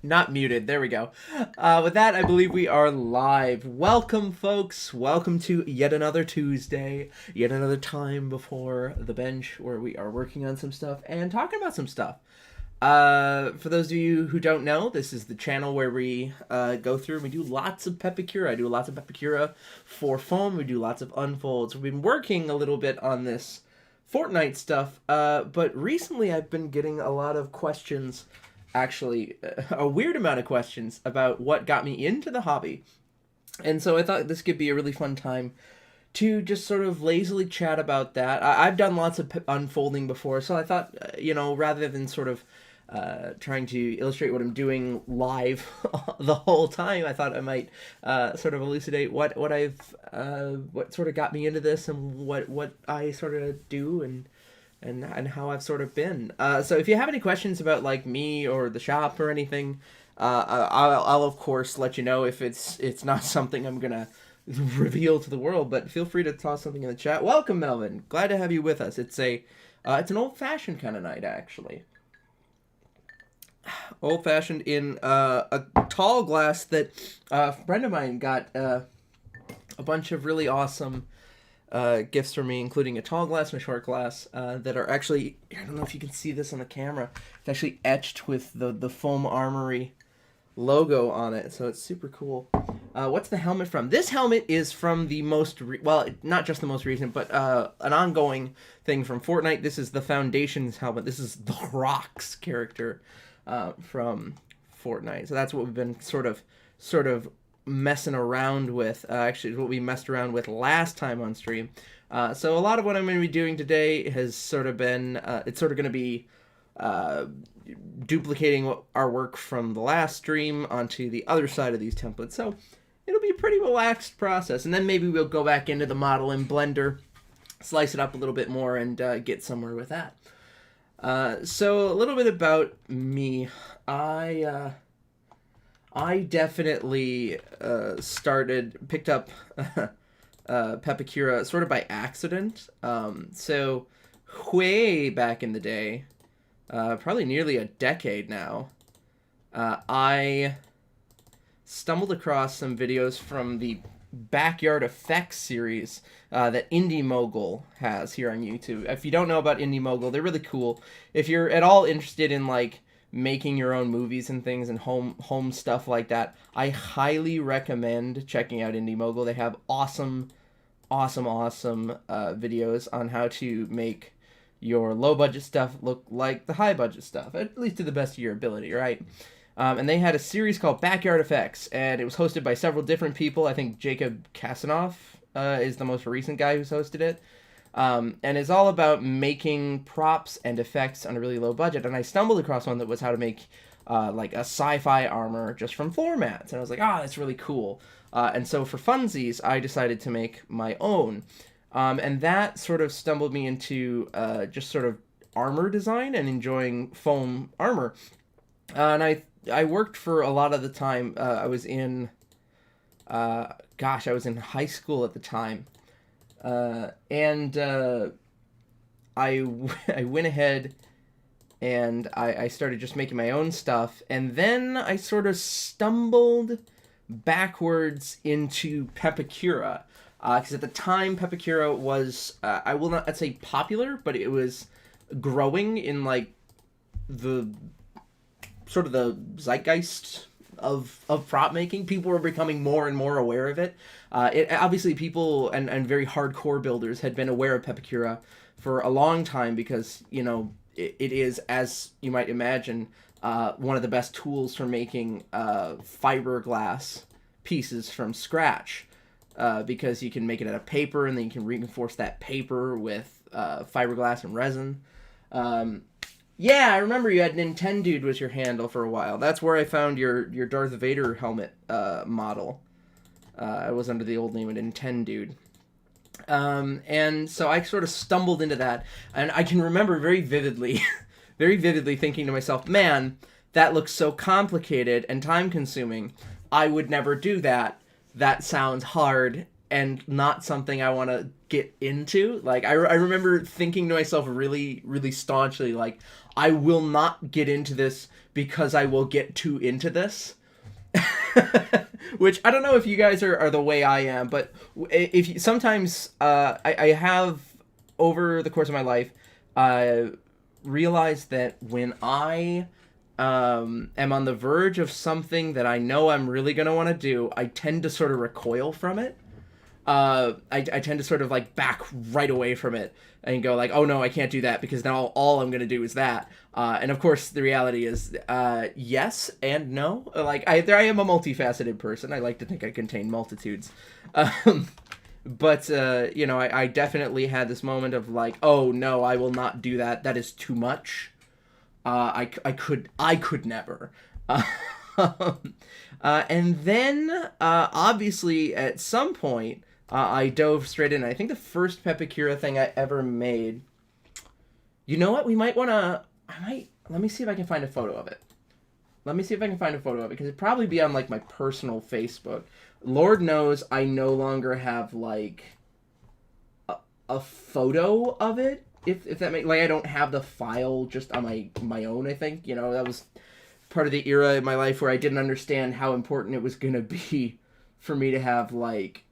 Not muted. There we go. With that, I believe we are live. Welcome, folks. Welcome to yet another Tuesday, yet another time before the bench where we are working on some stuff and talking about some stuff. For those of you who don't know, this is the channel where we go through and we do lots of Pepekira. I do lots of Pepekira for foam. We do lots of unfolds. We've been working a little bit on this Fortnite stuff, but recently I've been getting a lot of questions, actually, a weird amount of questions about what got me into the hobby. And so I thought this could be a really fun time to just sort of lazily chat about that. I've done lots of unfolding before, so I thought, rather than sort of trying to illustrate what I'm doing live the whole time, I thought I might sort of elucidate what sort of got me into this and what I sort of do and how I've sort of been. So if you have any questions about like me or the shop or anything, I'll of course let you know if it's not something I'm gonna reveal to the world. But feel free to toss something in the chat. Welcome, Melvin. Glad to have you with us. It's an old-fashioned kind of night, actually. Old-fashioned in a tall glass that a friend of mine got a bunch of really awesome gifts for me, including a tall glass and a short glass that are actually, I don't know if you can see this on the camera, it's actually etched with the Foam Armory logo on it, so it's super cool. What's the helmet from? This helmet is from the not just the most recent, but an ongoing thing from Fortnite. This is the Foundation's helmet. This is the Rocks character from Fortnite. So that's what we've been sort of messing around with. Actually, what we messed around with last time on stream. So a lot of what I'm going to be doing today has sort of been, it's sort of going to be duplicating our work from the last stream onto the other side of these templates. So it'll be a pretty relaxed process. And then maybe we'll go back into the model in Blender, slice it up a little bit more, and get somewhere with that. So a little bit about me. I definitely picked up Pepikura sort of by accident. So way back in the day, probably nearly a decade now, I stumbled across some videos from the Backyard Effects series that Indie Mogul has here on YouTube. If you don't know about Indie Mogul, they're really cool. If you're at all interested in like making your own movies and things and home stuff like that, I highly recommend checking out Indie Mogul. They have awesome videos on how to make your low budget stuff look like the high budget stuff, at least to the best of your ability, right? And they had a series called Backyard Effects, and it was hosted by several different people. I think Jacob Kasanoff is the most recent guy who's hosted it. And it's all about making props and effects on a really low budget. And I stumbled across one that was how to make like a sci-fi armor just from floor mats. And I was like, that's really cool. And so for funsies, I decided to make my own. And that sort of stumbled me into just sort of armor design and enjoying foam armor. And I worked for a lot of the time. I was in high school at the time. And I went ahead and I started just making my own stuff. And then I sort of stumbled backwards into Pepekira. Because at the time, Pepekira was, I will not say popular, but it was growing in like the sort of the zeitgeist of prop making. People were becoming more and more aware of it. Obviously people and very hardcore builders had been aware of Pepekira for a long time because, it is, as you might imagine, one of the best tools for making fiberglass pieces from scratch. Because you can make it out of paper and then you can reinforce that paper with fiberglass and resin. Yeah, I remember you had Nintendude was your handle for a while. That's where I found your Darth Vader helmet model. I was under the old name of Nintendude. And so I sort of stumbled into that. And I can remember very vividly thinking to myself, man, that looks so complicated and time-consuming. I would never do that. That sounds hard and not something I want to get into. Like, I remember thinking to myself really, really staunchly, like, I will not get into this because I will get too into this. Which, I don't know if you guys are the way I am, but if you, sometimes I have, over the course of my life, realized that when I am on the verge of something that I know I'm really going to want to do, I tend to sort of recoil from it. I tend to sort of like back right away from it and go like, oh no, I can't do that because now all I'm going to do is that. And of course the reality is, yes and no. Like I am a multifaceted person. I like to think I contain multitudes. But you know, I definitely had this moment of like, oh no, I will not do that. That is too much. I could never. And then, obviously, at some point, I dove straight in. I think the first Pepekira thing I ever made... You know what? We might want to... Let me see if I can find a photo of it. Because it'd probably be on, like, my personal Facebook. Lord knows I no longer have, like, a photo of it. If that makes... Like, I don't have the file just on my own, I think. You know, that was part of the era in my life where I didn't understand how important it was going to be for me to have, like,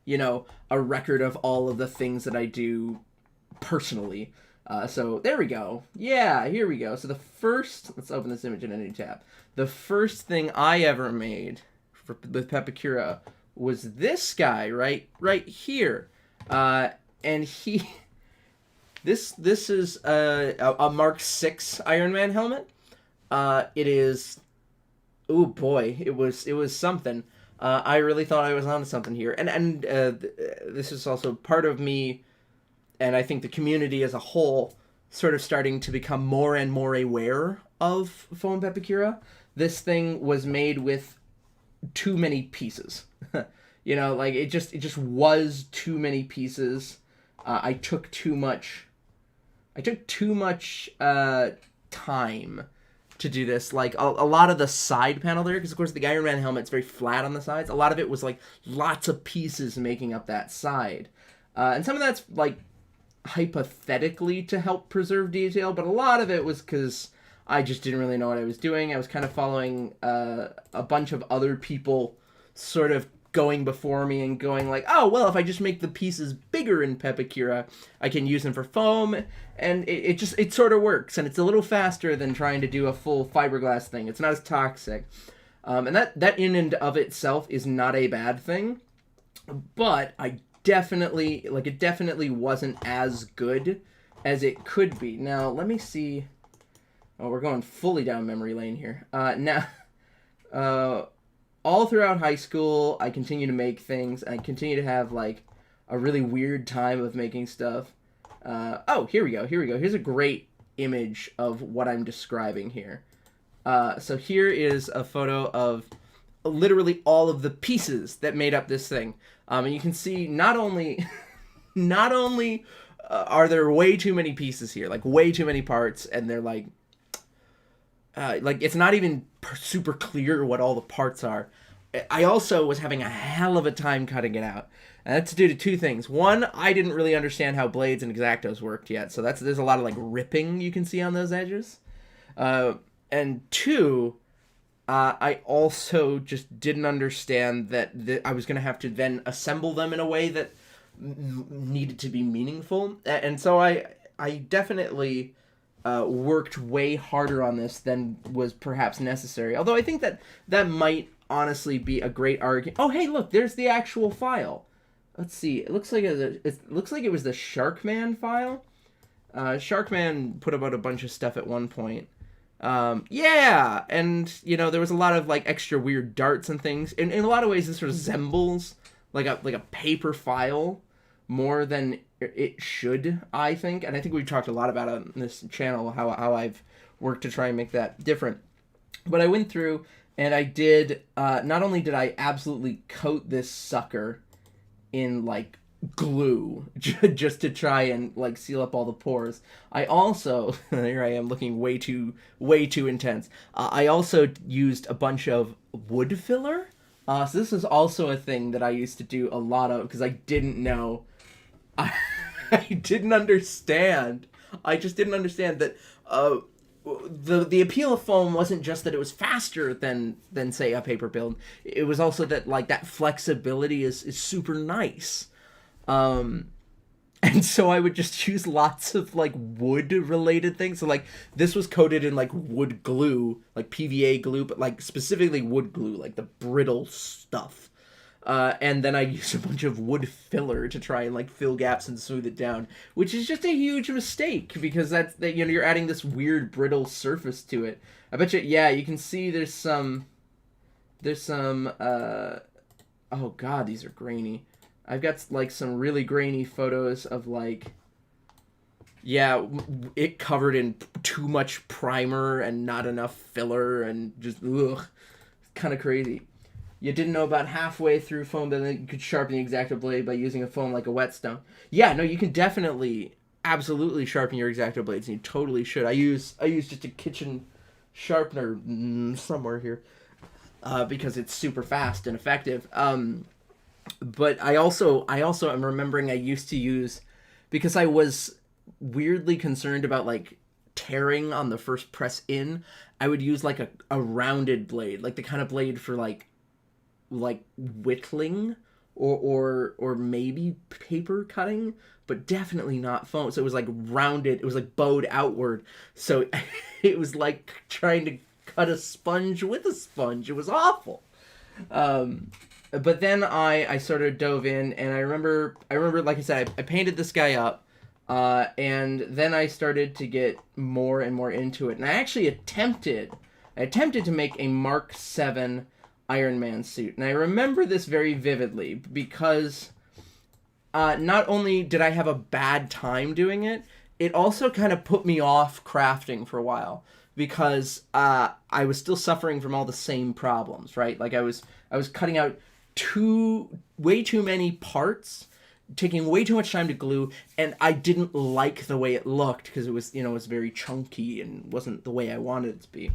you know, a record of all of the things that I do personally. So there we go. Yeah, here we go. So the first, let's open this image in a new tab. The first thing I ever made with Pepekira was this guy right here. And this is a Mark 6 Iron Man helmet. It is, oh boy, it was something. I really thought I was onto something here, and this is also part of me, and I think the community as a whole sort of starting to become more and more aware of foam Pepekira. This thing was made with too many pieces. You know, like it just was too many pieces. I took too much time to do this. Like a lot of the side panel there, because of course the Iron Man helmet's very flat on the sides. A lot of it was like lots of pieces making up that side, and some of that's like hypothetically to help preserve detail, but a lot of it was because I just didn't really know what I was doing. I was kind of following a bunch of other people sort of going before me and going like, oh, well, if I just make the pieces bigger in Pepekira, I can use them for foam, and it sort of works, and it's a little faster than trying to do a full fiberglass thing. It's not as toxic. And that in and of itself is not a bad thing, but it definitely wasn't as good as it could be. Now, let me see. Oh, we're going fully down memory lane here. All throughout high school, I continue to make things. I continue to have, like, a really weird time of making stuff. Oh, here we go. Here's a great image of what I'm describing here. So here is a photo of literally all of the pieces that made up this thing. And you can see not only are there way too many pieces here, like way too many parts, and they're like it's not even super clear what all the parts are. I also was having a hell of a time cutting it out. And that's due to two things. One, I didn't really understand how blades and X-Actos worked yet, so there's a lot of like ripping you can see on those edges. And two, I also just didn't understand that I was going to have to then assemble them in a way that needed to be meaningful. And so I definitely worked way harder on this than was perhaps necessary. Although I think that might honestly be a great argument. Oh, hey, look, there's the actual file. Let's see. It looks like it was the Sharkman file. Sharkman put about a bunch of stuff at one point. Yeah, and you know there was a lot of like extra weird darts and things. In a lot of ways, this resembles like a paper file more than it should, I think. And I think we've talked a lot about it on this channel how I've worked to try and make that different. But I went through and I did. Not only did I absolutely coat this sucker in like glue just to try and like seal up all the pores, I also here I am looking way too intense. I also used a bunch of wood filler So this is also a thing that I used to do a lot of because I didn't know. I, I didn't understand. I just didn't understand that the appeal of foam wasn't just that it was faster than say a paper build. It was also that like that flexibility is super nice. And so I would just use lots of like wood related things. So like this was coated in like wood glue, like PVA glue, but like specifically wood glue, like the brittle stuff. And then I used a bunch of wood filler to try and like fill gaps and smooth it down, which is just a huge mistake because that you're adding this weird brittle surface to it. I bet you, yeah, you can see there's some oh god, these are grainy. I've got like some really grainy photos of like, yeah, it covered in too much primer and not enough filler and just ugh, kind of crazy. You didn't know about halfway through foam that you could sharpen the X-Acto blade by using a foam like a whetstone. Yeah, no, you can definitely, absolutely sharpen your X-Acto blades, and you totally should. I use just a kitchen sharpener somewhere here because it's super fast and effective. But I also am remembering I used to use, because I was weirdly concerned about like tearing on the first press in, I would use like a rounded blade, like the kind of blade for like whittling or maybe paper cutting, but definitely not foam. So it was like rounded, it was like bowed outward. So it was like trying to cut a sponge with a sponge. It was awful. But then I sort of dove in, and I remember, like I said, I painted this guy up, and then I started to get more and more into it, and I actually attempted to make a Mark 7 Iron Man suit, and I remember this very vividly because not only did I have a bad time doing it, it also kind of put me off crafting for a while because I was still suffering from all the same problems, right? Like I was cutting out way too many parts, taking way too much time to glue, and I didn't like the way it looked because it was, it was very chunky and wasn't the way I wanted it to be.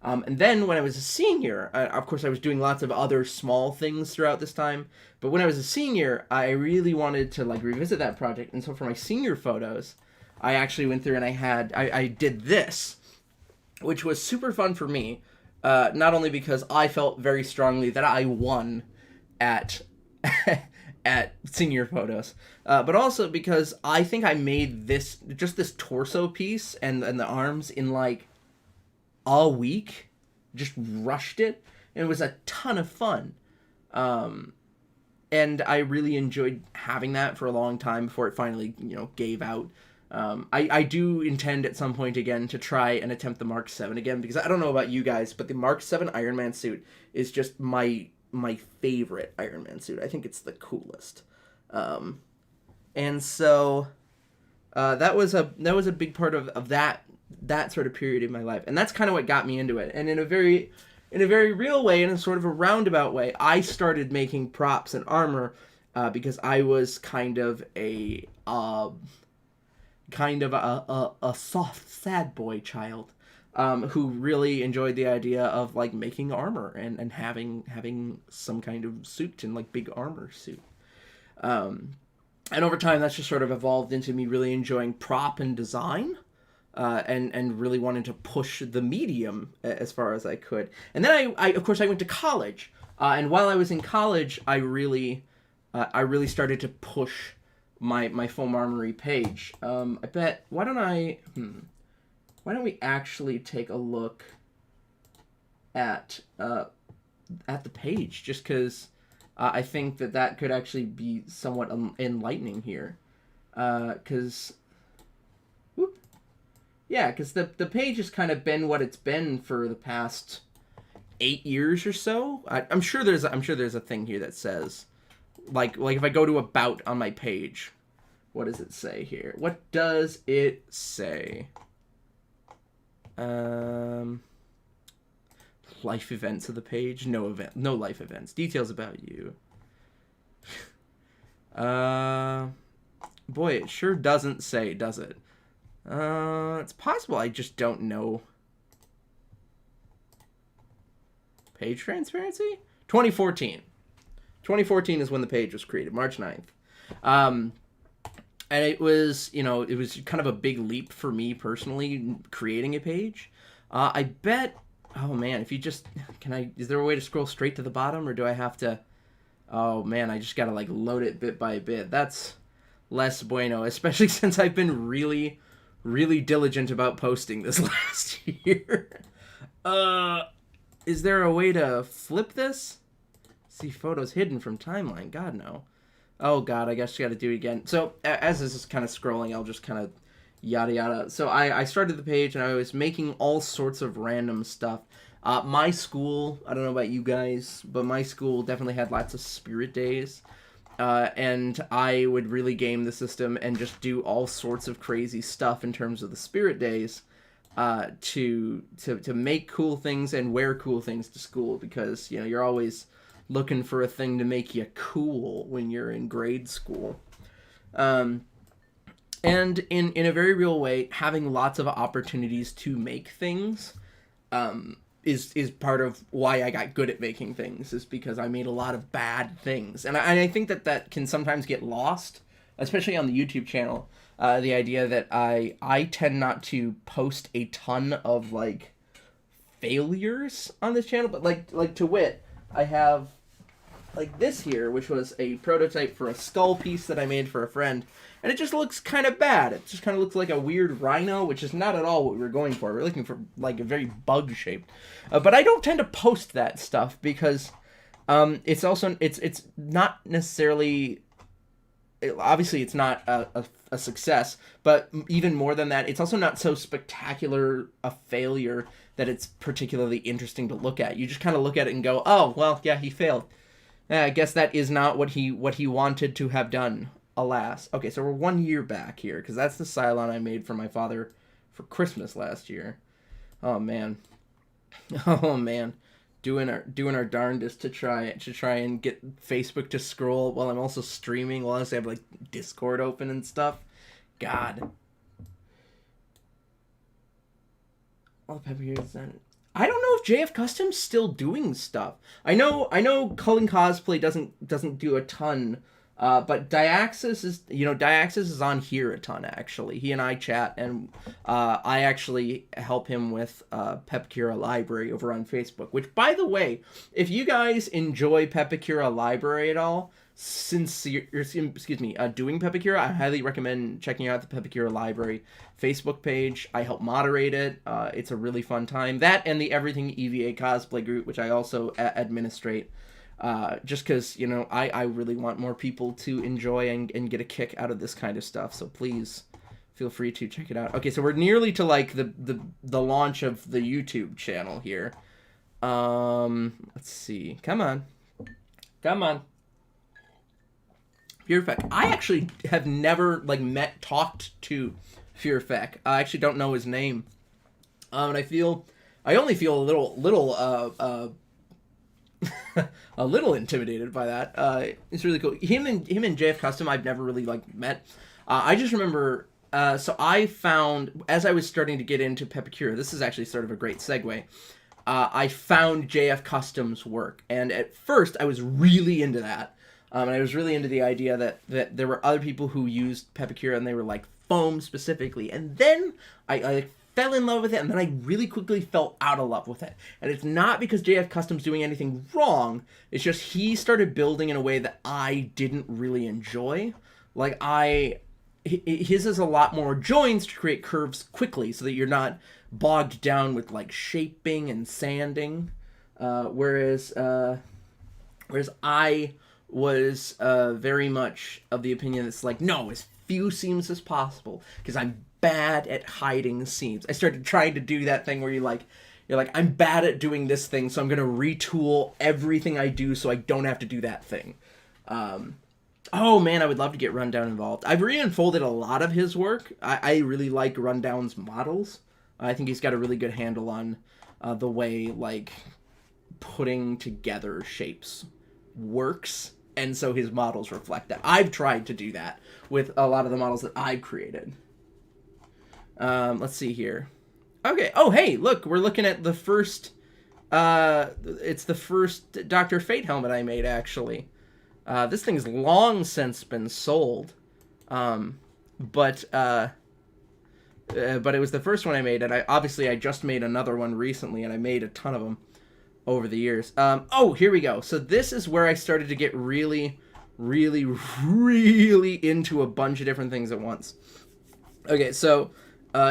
And then when I was a senior, of course I was doing lots of other small things throughout this time, but when I was a senior, I really wanted to like revisit that project, and so for my senior photos, I actually went through and I did this, which was super fun for me, not only because I felt very strongly that I won at at senior photos, but also because I think I made this torso piece and the arms in like a week, just rushed it, and it was a ton of fun, and I really enjoyed having that for a long time before it finally gave out. I do intend at some point again to try and attempt the Mark 7 again, because I don't know about you guys, but the Mark 7 Iron Man suit is just my favorite Iron Man suit. I think it's the coolest. And so that was a big part of that sort of period in my life. And that's kind of what got me into it. And in a very real way, in a sort of a roundabout way, I started making props and armor because I was kind of a soft, sad boy child who really enjoyed the idea of like making armor and having some kind of suit and like big armor suit. And over time, that's just sort of evolved into me really enjoying prop and design, and really wanting to push the medium as far as I could. And then I of course I went to college, and while I was in college, I really started to push my foam armory page. I bet, why don't we actually take a look at the page, just because I think that could actually be somewhat enlightening here, because the page has kind of been what it's been for the past 8 years or so. I'm sure there's a thing here that says, like if I go to about on my page, what does it say here? What does it say? Life events of the page. No life events. Details about you. Boy, it sure doesn't say, does it? It's possible I just don't know. Page transparency? 2014. 2014 is when the page was created, March 9th. And it was, you know, it was kind of a big leap for me personally creating a page. I bet, oh man, if you just, is there a way to scroll straight to the bottom, or do I have to, oh man, I just gotta like load it bit by bit. That's less bueno, especially since I've been really, really diligent about posting this last year. Is there a way to flip this? See photos hidden from timeline. God, no. Oh, God, I guess you got to do it again. So, as this is kind of scrolling, I'll just kind of yada yada. So, I started the page, and I was making all sorts of random stuff. My school, I don't know about you guys, but my school definitely had lots of spirit days. And I would really game the system and just do all sorts of crazy stuff in terms of the spirit days. To make cool things and wear cool things to school, because, you know, you're always looking for a thing to make you cool when you're in grade school. And in a very real way, having lots of opportunities to make things is part of why I got good at making things, is because I made a lot of bad things. And I think that can sometimes get lost, especially on the YouTube channel. The idea that I tend not to post a ton of, like, failures on this channel, but, like to wit, I have, like, this here, which was a prototype for a skull piece that I made for a friend, and it just looks kind of bad. It just kind of looks like a weird rhino, which is not at all what we were going for. We're looking for, like, a very bug-shaped. But I don't tend to post that stuff, because it's also, it's not necessarily... Obviously, it's not a success, but even more than that, it's also not so spectacular a failure that it's particularly interesting to look at. You just kind of look at it and go, oh, well, yeah, he failed. I guess that is not what he wanted to have done, alas. Okay, so we're 1 year back here, because that's the Cylon I made for my father for Christmas last year. Oh, man. Oh, man. Doing our darndest to try and get Facebook to scroll while I'm also streaming, while I also have, like, Discord open and stuff. God. All the Pepekira's done. I don't know if JF Custom's still doing stuff. I know Cullen Cosplay doesn't do a ton. But Diaxis is on here a ton, actually. He and I chat, and I actually help him with Pepekira Library over on Facebook, which, by the way, if you guys enjoy Pepekira Library at all, since you're doing Pepekira, I highly recommend checking out the Pepekira Library Facebook page. I help moderate it. It's a really fun time. That and the Everything EVA Cosplay group, which I also administrate. Just because, you know, I really want more people to enjoy and get a kick out of this kind of stuff. So please feel free to check it out. Okay, so we're nearly to, like, the launch of the YouTube channel here. Let's see. Come on. Fearfeck. I actually have never, like, talked to Fearfeck. I actually don't know his name. And I only feel a little a little intimidated by that. It's really cool. Him and JF Custom I've never really, like, met. I just remember, so I found, as I was starting to get into Pepekira, this is actually sort of a great segue, I found JF Custom's work, and at first I was really into that. And I was really into the idea that there were other people who used Pepekira, and they were, like, foam specifically, and then I fell in love with it, and then I really quickly fell out of love with it. And it's not because JF Custom's doing anything wrong, it's just he started building in a way that I didn't really enjoy. Like, his is a lot more joins to create curves quickly, so that you're not bogged down with, like, shaping and sanding. Whereas I was very much of the opinion that's like, no, as few seams as possible, because I'm bad at hiding seams. I started trying to do that thing where you're like, I'm bad at doing this thing, so I'm going to retool everything I do so I don't have to do that thing. Oh man, I would love to get Rundown involved. I've re-unfolded a lot of his work. I really like Rundown's models. I think he's got a really good handle on the way, like, putting together shapes works, and so his models reflect that. I've tried to do that with a lot of the models that I've created. Let's see here. Okay. Oh, hey, look, we're looking at the first It's the first Dr. Fate helmet I made, actually. This thing's long since been sold. But it was the first one I made, and I just made another one recently, and I made a ton of them over the years. Oh, here we go. So this is where I started to get really, really, really into a bunch of different things at once. Okay, so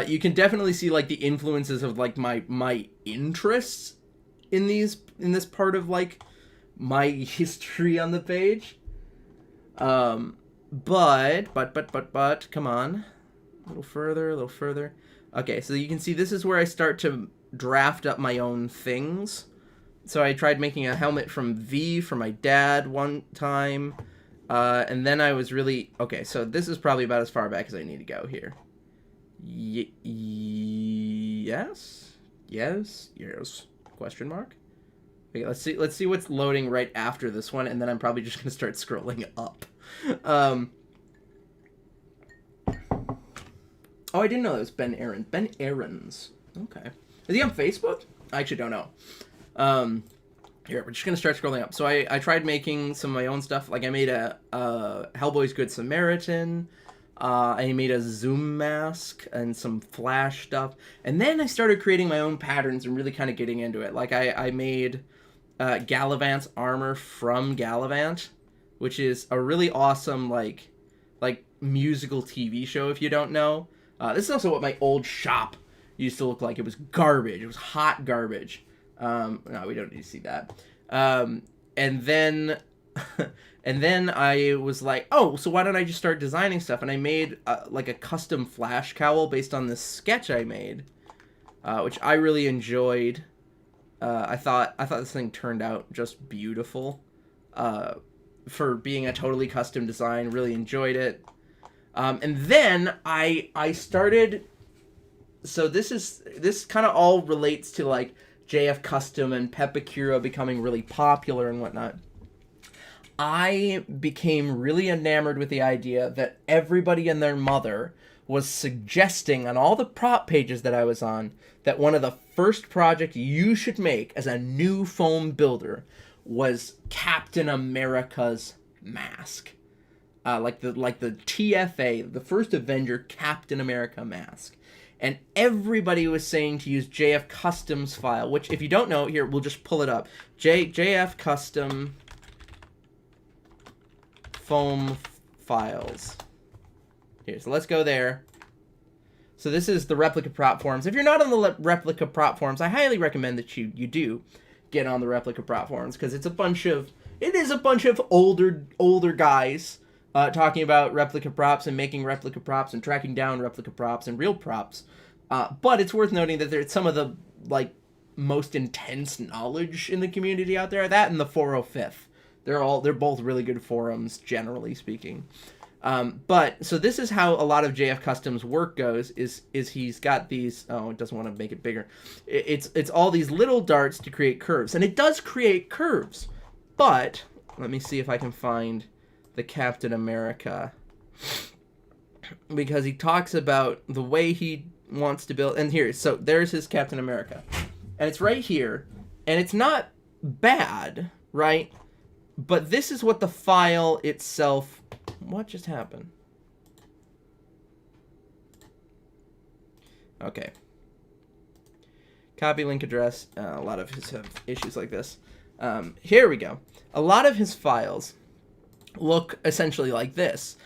you can definitely see like the influences of like my interests in this part of like my history on the page. But come on, a little further. Okay, so you can see this is where I start to draft up my own things. So I tried making a helmet from V for my dad one time, and then I was really okay. So this is probably about as far back as I need to go here. Yes. Question mark. Okay, let's see what's loading right after this one, and then I'm probably just gonna start scrolling up. Oh, I didn't know it was Ben Aaron. Ben Aaron's. Okay. Is he on Facebook? I actually don't know. Here, we're just gonna start scrolling up. So I tried making some of my own stuff. Like I made a Hellboy's Good Samaritan. I made a Zoom mask and some Flash stuff. And then I started creating my own patterns and really kind of getting into it. Like I made Gallivant's armor from Gallivant, which is a really awesome like musical TV show if you don't know. This is also what my old shop used to look like. It was garbage. It was hot garbage. No, we don't need to see that. And then I was like, oh, so why don't I just start designing stuff? And I made like a custom Flash cowl based on this sketch I made, which I really enjoyed. I thought this thing turned out just beautiful. For being a totally custom design, really enjoyed it. And then I started. So this kind of all relates to like JF Custom and Pepekira becoming really popular and whatnot. I became really enamored with the idea that everybody and their mother was suggesting on all the prop pages that I was on that one of the first projects you should make as a new foam builder was Captain America's mask. Like the TFA, the first Avenger Captain America mask. And everybody was saying to use JF Customs file, which if you don't know, here, we'll just pull it up. JF Custom foam files. Here, so let's go there. So this is the replica prop forums. If you're not on the replica prop forums, I highly recommend that you do get on the replica prop forums, because it is a bunch of older guys talking about replica props and making replica props and tracking down replica props and real props. But it's worth noting that there's some of the like most intense knowledge in the community out there. That and the 405th. They're both really good forums, generally speaking. But so this is how a lot of JF Customs work goes. Is he's got these? Oh, it doesn't want to make it bigger. It's all these little darts to create curves, and it does create curves. But let me see if I can find the Captain America, because he talks about the way he wants to build. And here, so there's his Captain America, and it's right here, and it's not bad, right? But this is what the file itself... What just happened? Okay. Copy link address. A lot of his have issues like this. Here we go. A lot of his files look essentially like this,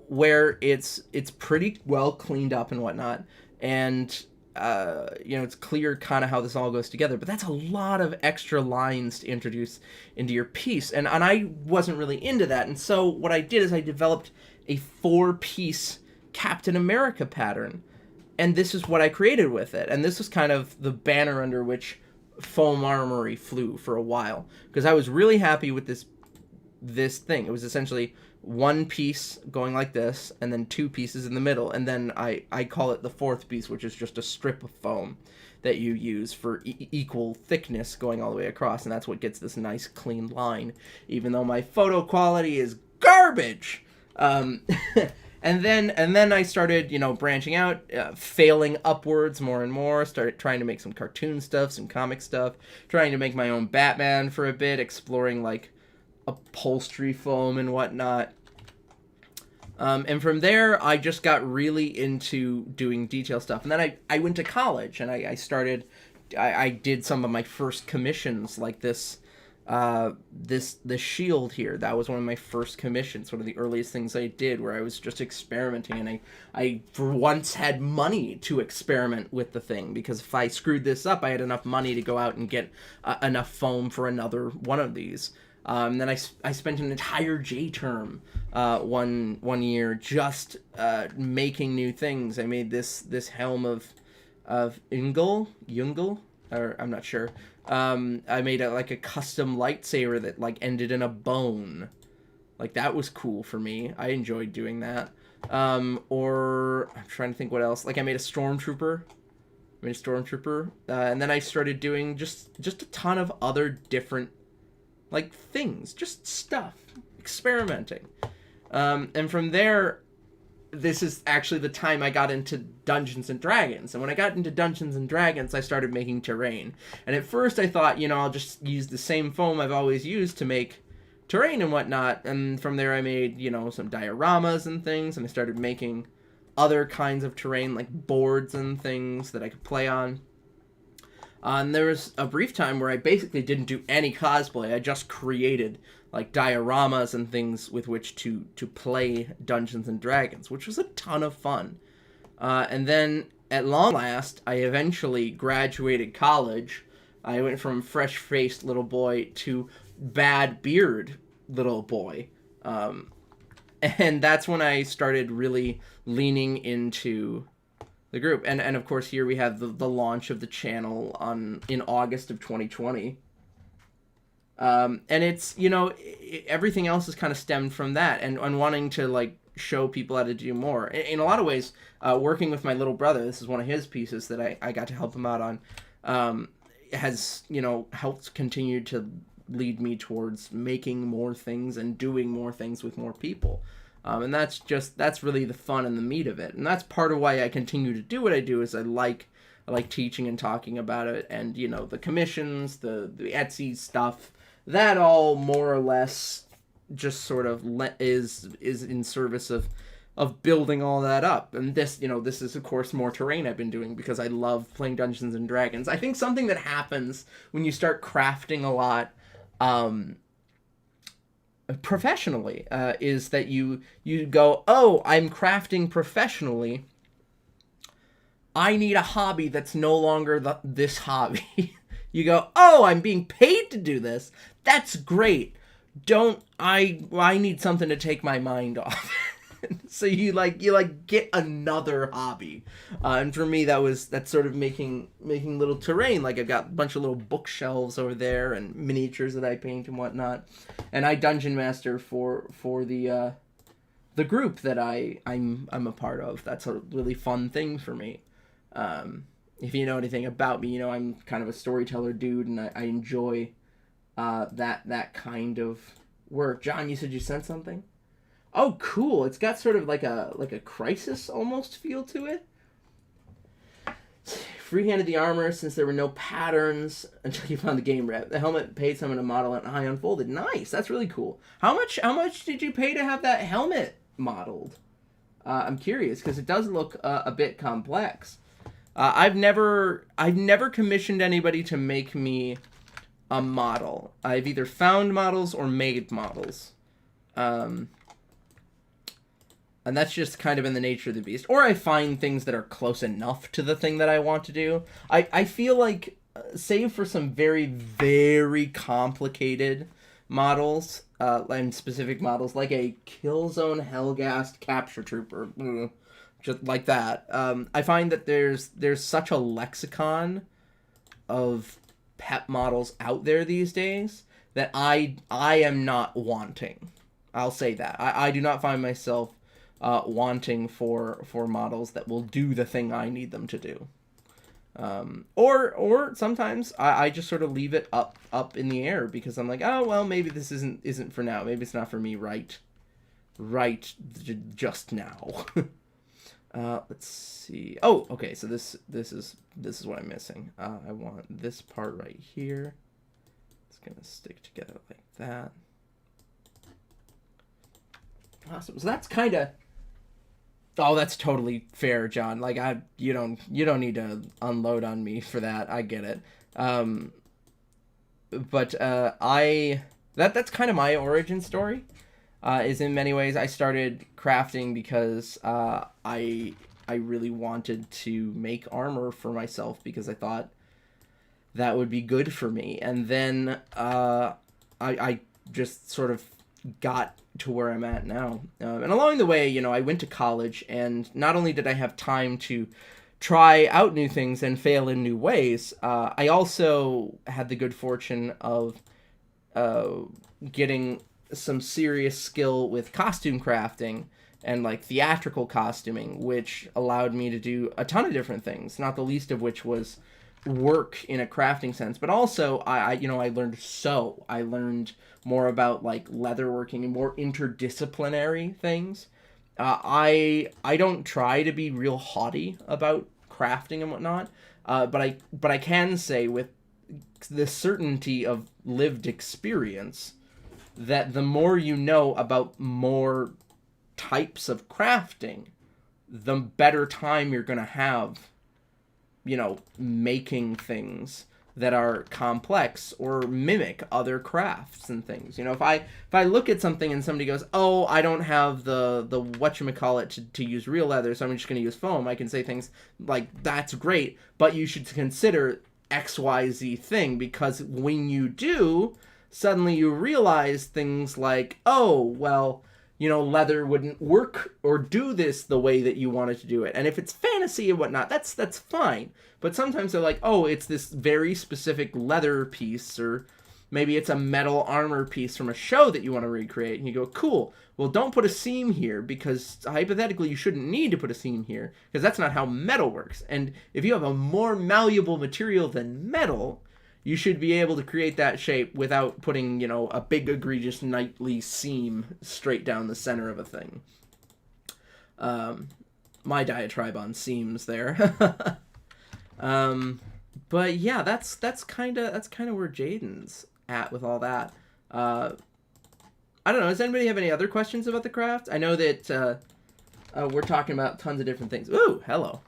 where it's pretty well cleaned up and whatnot, and it's clear kind of how this all goes together, but that's a lot of extra lines to introduce into your piece, and I wasn't really into that. And so what I did is I developed a 4-piece Captain America pattern, and this is what I created with it. And this was kind of the banner under which Foam Armory flew for a while, because I was really happy with this thing. It was essentially one piece going like this, and then 2 pieces in the middle, and then I call it the 4th piece, which is just a strip of foam that you use for equal thickness going all the way across, and that's what gets this nice clean line, even though my photo quality is garbage. And then I started, branching out, failing upwards more and more. Started trying to make some cartoon stuff, some comic stuff, trying to make my own Batman for a bit, exploring like upholstery foam and whatnot. And from there, I just got really into doing detail stuff. And then I went to college, and I started, I did some of my first commissions, like this shield here. That was one of my first commissions, one of the earliest things I did, where I was just experimenting, and I for once had money to experiment with the thing, because if I screwed this up, I had enough money to go out and get enough foam for another one of these. Then I spent an entire J term one year just making new things. I made this helm of Jungle, or I'm not sure. I made a custom lightsaber that like ended in a bone. Like, that was cool for me. I enjoyed doing that. Or I'm trying to think what else. Like, I made a stormtrooper. And then I started doing just a ton of other different like things, just stuff, experimenting. And from there, this is actually the time I got into Dungeons and Dragons. And when I got into Dungeons and Dragons, I started making terrain. And at first I thought, I'll just use the same foam I've always used to make terrain and whatnot. And from there I made, some dioramas and things. And I started making other kinds of terrain, like boards and things that I could play on. And there was a brief time where I basically didn't do any cosplay. I just created like dioramas and things with which to play Dungeons and Dragons, which was a ton of fun. And then at long last, I eventually graduated college. I went from fresh-faced little boy to bad beard little boy. And that's when I started really leaning into the group. And of course, here we have the launch of the channel in August of 2020. And it's, everything else is kind of stemmed from that, and wanting to like show people how to do more. In a lot of ways, working with my little brother, this is one of his pieces that I got to help him out on, has, helped continue to lead me towards making more things and doing more things with more people. And that's really the fun and the meat of it. And that's part of why I continue to do what I do, is I like teaching and talking about it. And, the commissions, the Etsy stuff, that all more or less just sort of is in service of building all that up. And this is, of course, more terrain I've been doing because I love playing Dungeons and Dragons. I think something that happens when you start crafting a lot, professionally, is that you go, oh, I'm crafting professionally, I need a hobby that's no longer this hobby. You go, oh, I'm being paid to do this, that's great, I need something to take my mind off. So you get another hobby, and for me that's sort of making little terrain. Like, I've got a bunch of little bookshelves over there and miniatures that I paint and whatnot, and I dungeon master for the group that I'm a part of. That's a really fun thing for me. If you know anything about me, I'm kind of a storyteller dude, and I enjoy that kind of work. John, you said you sent something? Oh, cool. It's got sort of like a Crisis almost feel to it. Freehanded the armor since there were no patterns until you found the game rep. The helmet paid someone to model it, and I unfolded. Nice. That's really cool. How much did you pay to have that helmet modeled? I'm curious, because it does look a bit complex. I've never commissioned anybody to make me a model. I've either found models or made models. And that's just kind of in the nature of the beast. Or I find things that are close enough to the thing that I want to do. I feel like, save for some very, very complicated models, and specific models, like a Killzone Hellgast Capture Trooper, just like that, I find that there's such a lexicon of pep models out there these days that I am not wanting. I'll say that. I do not find myself wanting for models that will do the thing I need them to do. Or sometimes I just sort of leave it up in the air because I'm like, oh well, maybe this isn't for now. Maybe it's not for me right right just now. Let's see. Oh, okay. So this is what I'm missing. I want this part right here. It's gonna stick together like that. Awesome. So that's kind of. Oh, that's totally fair, John. Like you don't need to unload on me for that. I get it. But that's kind of my origin story. Is in many ways I started crafting because I really wanted to make armor for myself because I thought that would be good for me, and then I just sort of got to where I'm at now. And along the way, I went to college, and not only did I have time to try out new things and fail in new ways, I also had the good fortune of getting some serious skill with costume crafting and like theatrical costuming, which allowed me to do a ton of different things, not the least of which was work in a crafting sense. But also I learned more about like leatherworking and more interdisciplinary things. I don't try to be real haughty about crafting and whatnot, but I can say with the certainty of lived experience that the more you know about more types of crafting, the better time you're going to have, making things that are complex or mimic other crafts and things. If I look at something and somebody goes, "Oh, I don't have the whatchamacallit to use real leather, so I'm just going to use foam," I can say things like, "That's great, but you should consider XYZ thing," because when you do, suddenly you realize things like, "Oh, well, leather wouldn't work or do this the way that you wanted to do it." And if it's fantasy and whatnot, that's fine. But sometimes they're like, "Oh, it's this very specific leather piece, or maybe it's a metal armor piece from a show that you want to recreate." And you go, "Cool. Well, don't put a seam here, because hypothetically you shouldn't need to put a seam here, because that's not how metal works. And if you have a more malleable material than metal, you should be able to create that shape without putting, a big egregious nightly seam straight down the center of a thing." My diatribe on seams there. But yeah, that's kind of where Jaden's at with all that. I don't know. Does anybody have any other questions about the craft? I know that we're talking about tons of different things. Ooh, hello.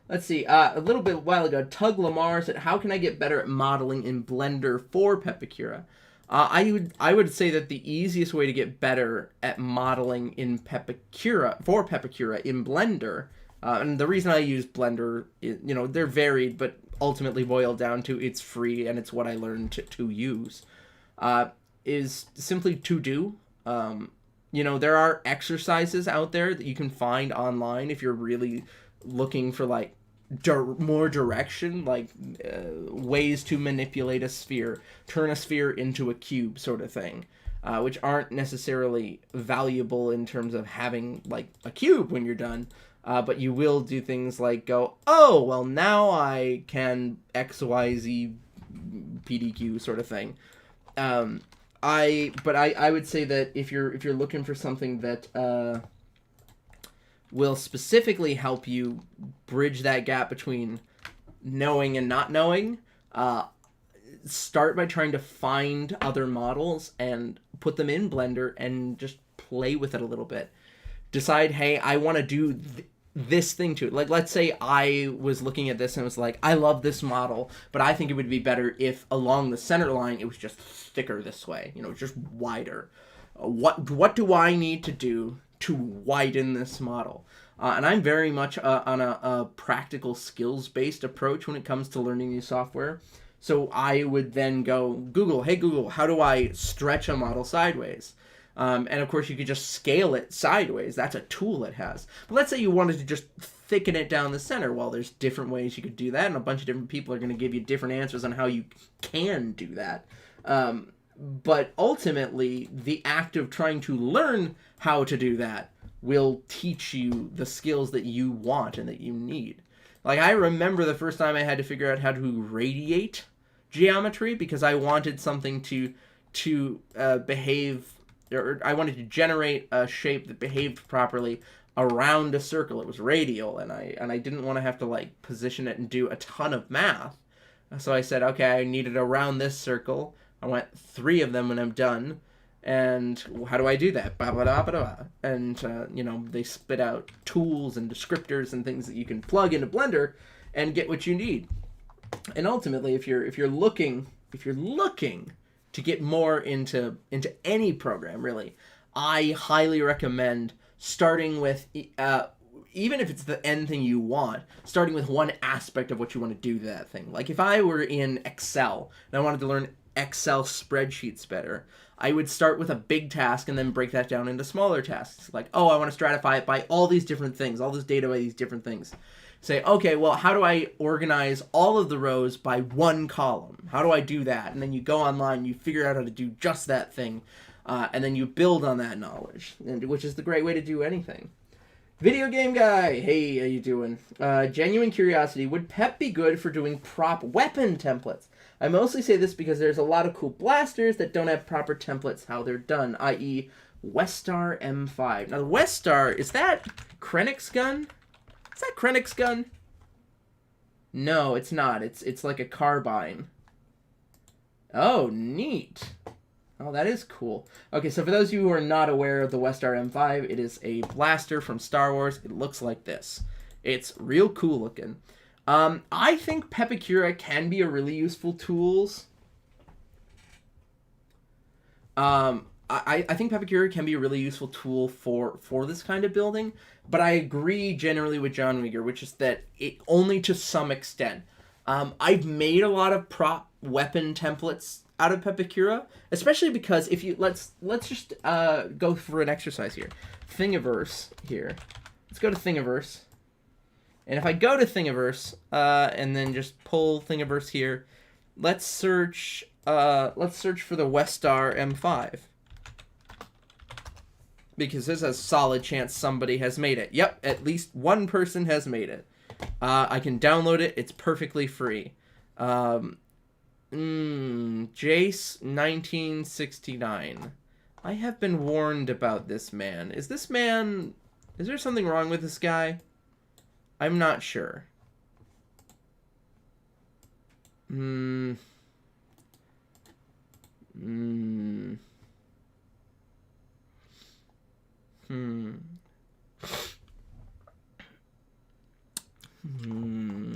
Let's see. A little bit while ago, Tug Lamar said, "How can I get better at modeling in Blender for Pepekira?" I would say that the easiest way to get better at modeling in Pepekira in Blender, and the reason I use Blender is, they're varied, but ultimately boil down to it's free and it's what I learned to use, is simply to do. There are exercises out there that you can find online if you're really looking for like more direction, like ways to manipulate a sphere, turn a sphere into a cube sort of thing, which aren't necessarily valuable in terms of having like a cube when you're done, but you will do things like go, "Oh, well, now I can XYZ PDQ sort of thing." I would say that if you're looking for something that will specifically help you bridge that gap between knowing and not knowing, start by trying to find other models and put them in Blender and just play with it a little bit. Decide, hey, I want to do this thing to it. Like, let's say I was looking at this and was like, I love this model, but I think it would be better if along the center line it was just thicker this way, just wider. What do I need to do to widen this model? And I'm very much on a practical skills-based approach when it comes to learning new software. So I would then go, Google, "Hey Google, how do I stretch a model sideways?" And of course you could just scale it sideways. That's a tool it has. But let's say you wanted to just thicken it down the center. Well, there's different ways you could do that, and a bunch of different people are going to give you different answers on how you can do that. But ultimately, the act of trying to learn how to do that will teach you the skills that you want and that you need. Like, I remember the first time I had to figure out how to radiate geometry because I wanted something to behave or I wanted to generate a shape that behaved properly around a circle. It was radial, and I didn't want to have to like position it and do a ton of math. So I said, okay, I need it around this circle. I want 3 of them when I'm done. And how do I do that? And, you know, they spit out tools and descriptors and things that you can plug into Blender and get what you need. And ultimately, if you're looking to get more into any program, really, I highly recommend starting with, even if it's the end thing you want, starting with one aspect of what you want to do to that thing. Like if I were in Excel and I wanted to learn Excel spreadsheets better, I would start with a big task and then break that down into smaller tasks. Like, oh, I want to stratify it by all these different things, all this data by these different things. Say, okay, well, how do I organize all of the rows by one column? How do I do that? And then you go online, you figure out how to do just that thing, and then you build on that knowledge, which is the great way to do anything. Video game guy, hey, how you doing? Genuine curiosity, would Pep be good for doing prop weapon templates? I mostly say this because there's a lot of cool blasters that don't have proper templates how they're done, i.e. Westar M5. Now, the Westar, is that Krennic's gun? Is that Krennic's gun? No, it's not. It's like a carbine. Oh, neat. Oh, that is cool. Okay, so for those of you who are not aware of the Westar M5, it is a blaster from Star Wars. It looks like this. It's real cool looking. I think Pepekira can be a really useful tool. I think Pepekira can be a really useful tool for this kind of building, but I agree generally with John Uyghur, which is that it only to some extent. I've made a lot of prop weapon templates out of Pepekira, especially because if you let's just go for an exercise here. Thingiverse here. Let's go to Thingiverse. And if I go to Thingiverse, and then just pull Thingiverse here, let's search for the Westar M5. Because there's a solid chance somebody has made it. Yep, at least one person has made it. I can download it. It's perfectly free. Jace 1969. I have been warned about this man. Is there something wrong with this guy? I'm not sure.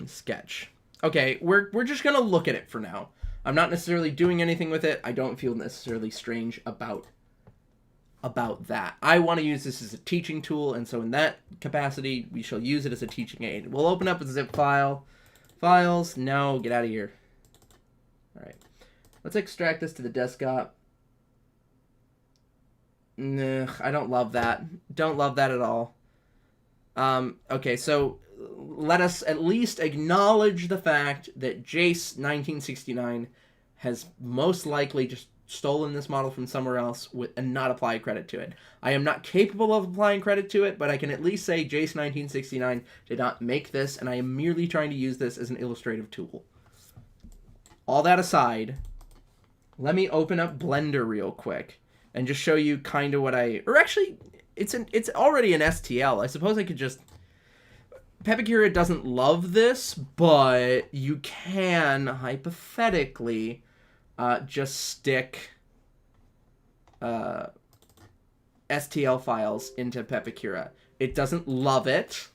Sketch. Okay, we're just gonna look at it for now. I'm not necessarily doing anything with it. I don't feel necessarily strange about that. I want to use this as a teaching tool, and so in that capacity, we shall use it as a teaching aid. We'll open up a zip file. Files. No, get out of here. All right. Let's extract this to the desktop. Nah, I don't love that. Don't love that at all. Okay, so let us at least acknowledge the fact that Jace 1969 has most likely just stolen this model from somewhere else and not apply credit to it. I am not capable of applying credit to it, but I can at least say Jace 1969 did not make this, and I am merely trying to use this as an illustrative tool. All that aside, let me open up Blender real quick and just show you kind of what or actually, it's already an STL. I suppose I could just... Pepekira doesn't love this, but you can, hypothetically, just stick STL files into Pepekira. It doesn't love it,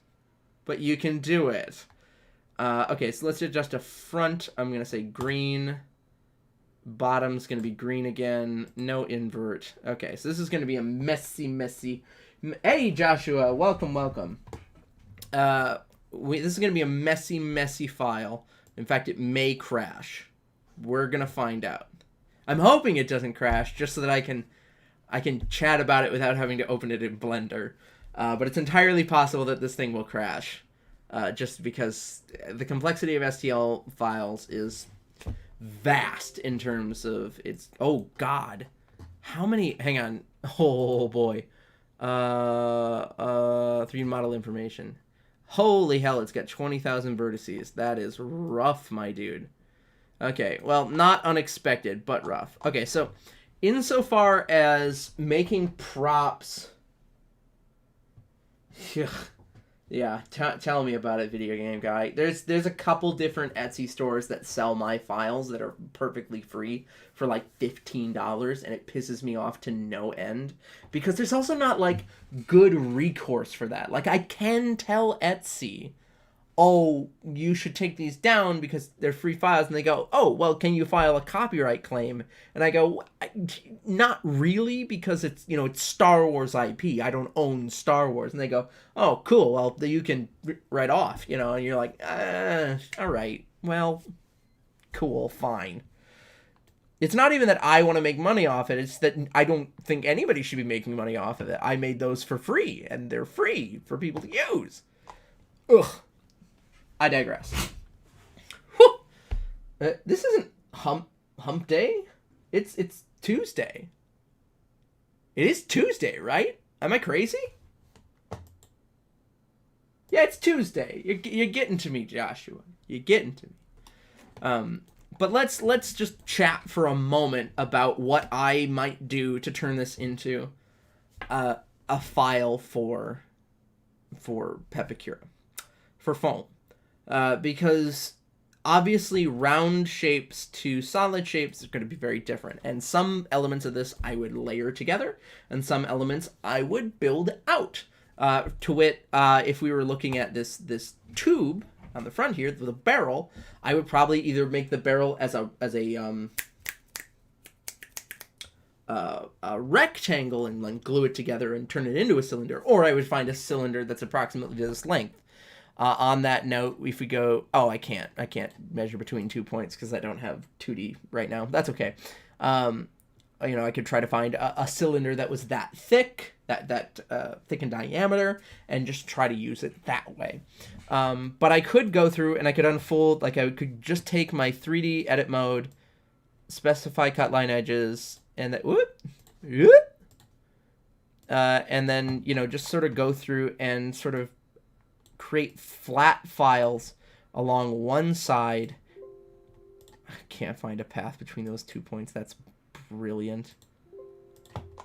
but you can do it. Okay, so let's adjust a front. I'm going to say green. Bottom's going to be green again. No invert. Okay, so this is going to be a messy... Hey, Joshua, welcome. This is going to be a messy file. In fact, it may crash. We're going to find out. I'm hoping it doesn't crash just so that I can chat about it without having to open it in Blender. But it's entirely possible that this thing will crash. Just because the complexity of STL files is vast in terms of its... Oh, God. How many... Hang on. Oh, boy. 3D model information. Holy hell, it's got 20,000 vertices. That is rough, my dude. Okay, well, not unexpected, but rough. Okay, so insofar as making props. Yeah, tell me about it, video game guy. There's a couple different Etsy stores that sell my files that are perfectly free for like $15, and it pisses me off to no end because there's also not like good recourse for that. Like, I can tell Etsy, oh, you should take these down because they're free files, and they go, oh, well, can you file a copyright claim? And I go, not really, because it's, you know, it's Star Wars IP. I don't own Star Wars. And they go, oh, cool, well, you can write off, you know, and you're like, all right, well, cool, fine. It's not even that I want to make money off it, it's that I don't think anybody should be making money off of it. I made those for free, and they're free for people to use. Ugh. I digress. Whew. This isn't hump day. It's Tuesday. It is Tuesday, right? Am I crazy? Yeah, it's Tuesday. You're getting to me, Joshua. You're getting to me. But let's just chat for a moment about what I might do to turn this into a file for Pepekira, for foam. Because obviously round shapes to solid shapes are going to be very different. And some elements of this I would layer together, and some elements I would build out. To wit, if we were looking at this tube on the front here, the barrel, I would probably either make the barrel as a rectangle and then glue it together and turn it into a cylinder, or I would find a cylinder that's approximately this length. On that note, if we go, oh, I can't measure between 2 points because I don't have 2D right now. That's okay. You know, I could try to find a cylinder that was that thick, that thick in diameter, and just try to use it that way. But I could go through and I could unfold, like I could just take my 3D edit mode, specify cut line edges, and that, and then, you know, just sort of go through and sort of create flat files along one side. I can't find a path between those 2 points. That's brilliant.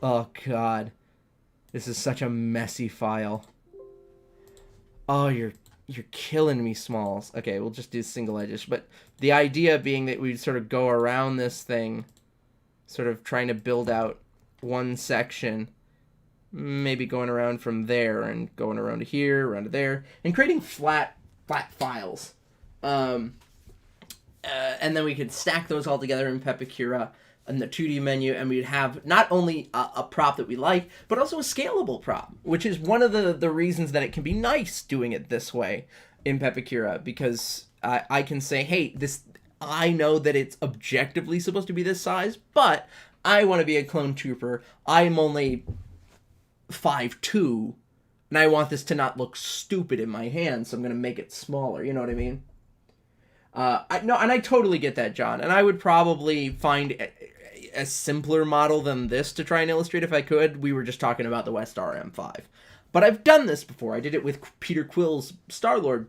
Oh god, this is such a messy file. Oh, you're killing me, Smalls. Okay, we'll just do single edges, but the idea being that we'd sort of go around this thing, sort of trying to build out one section, maybe going around from there and going around to here, around to there, and creating flat files. And then we could stack those all together in Pepekira in the 2D menu, and we'd have not only a prop that we like, but also a scalable prop, which is one of the reasons that it can be nice doing it this way in Pepekira, because I can say, hey, I know that it's objectively supposed to be this size, but I want to be a clone trooper. I'm only 5'2", and I want this to not look stupid in my hand, so I'm going to make it smaller, you know what I mean? And I totally get that, John, and I would probably find a simpler model than this to try and illustrate if I could. We were just talking about the Westar M5. But I've done this before. I did it with Peter Quill's Star-Lord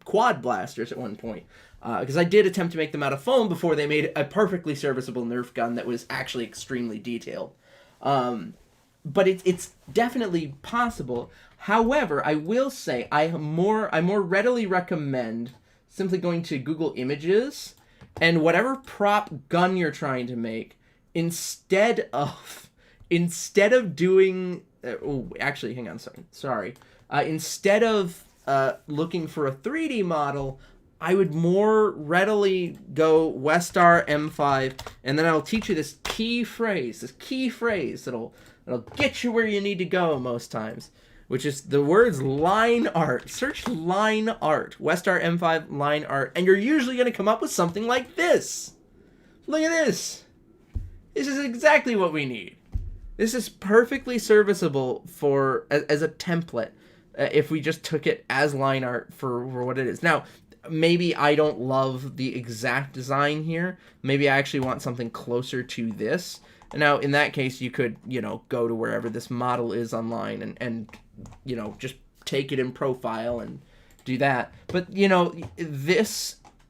quad blasters at one point, because I did attempt to make them out of foam before they made a perfectly serviceable Nerf gun that was actually extremely detailed. But it's definitely possible. However, I will say I more readily recommend simply going to Google Images and whatever prop gun you're trying to make, instead of doing actually, hang on, sorry. Instead of looking for a 3D model, I would more readily go Westar M5, and then I'll teach you this key phrase that'll get you where you need to go most times, which is the words line art. Search line art, Westar M5 line art, and you're usually going to come up with something like this. Look at this. This is exactly what we need. This is perfectly serviceable for as a template if we just took it as line art for what it is. Now, maybe I don't love the exact design here. Maybe I actually want something closer to this. Now, in that case, you could, go to wherever this model is online and just take it in profile and do that. But,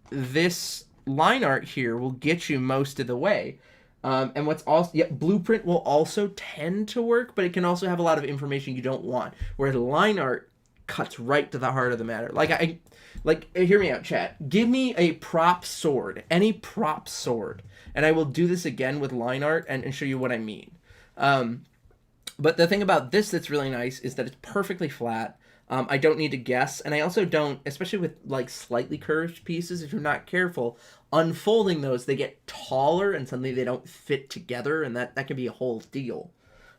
this line art here will get you most of the way. And what's also, yeah, blueprint will also tend to work, but it can also have a lot of information you don't want. Whereas line art cuts right to the heart of the matter. Like, hear me out, chat. Give me a prop sword, any prop sword, and I will do this again with line art and show you what I mean. But the thing about this that's really nice is that it's perfectly flat. I don't need to guess, and I also don't, especially with like slightly curved pieces, if you're not careful, unfolding those, they get taller and suddenly they don't fit together, and that can be a whole deal.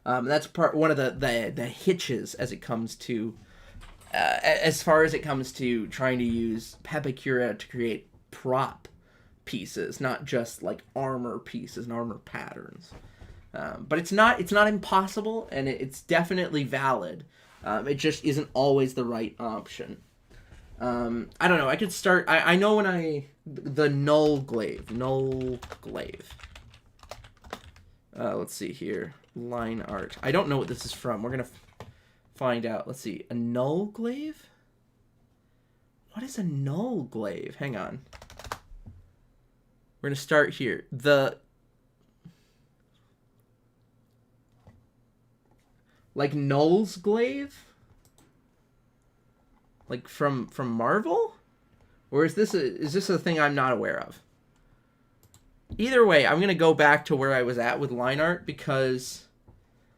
That's one of the hitches as it comes to, as far as it comes to trying to use Pepekira to create prop pieces, not just like armor pieces and armor patterns. But it's not impossible, and it's definitely valid. It just isn't always the right option. I don't know. I could start. I know when the Null Glaive. Let's see here. Line art. I don't know what this is from. We're gonna find out. Let's see. A Null Glaive? What is a Null Glaive? Hang on. We're gonna start here. Like Null's Glaive? Like from Marvel? Or is this a thing I'm not aware of? Either way, I'm going to go back to where I was at with line art because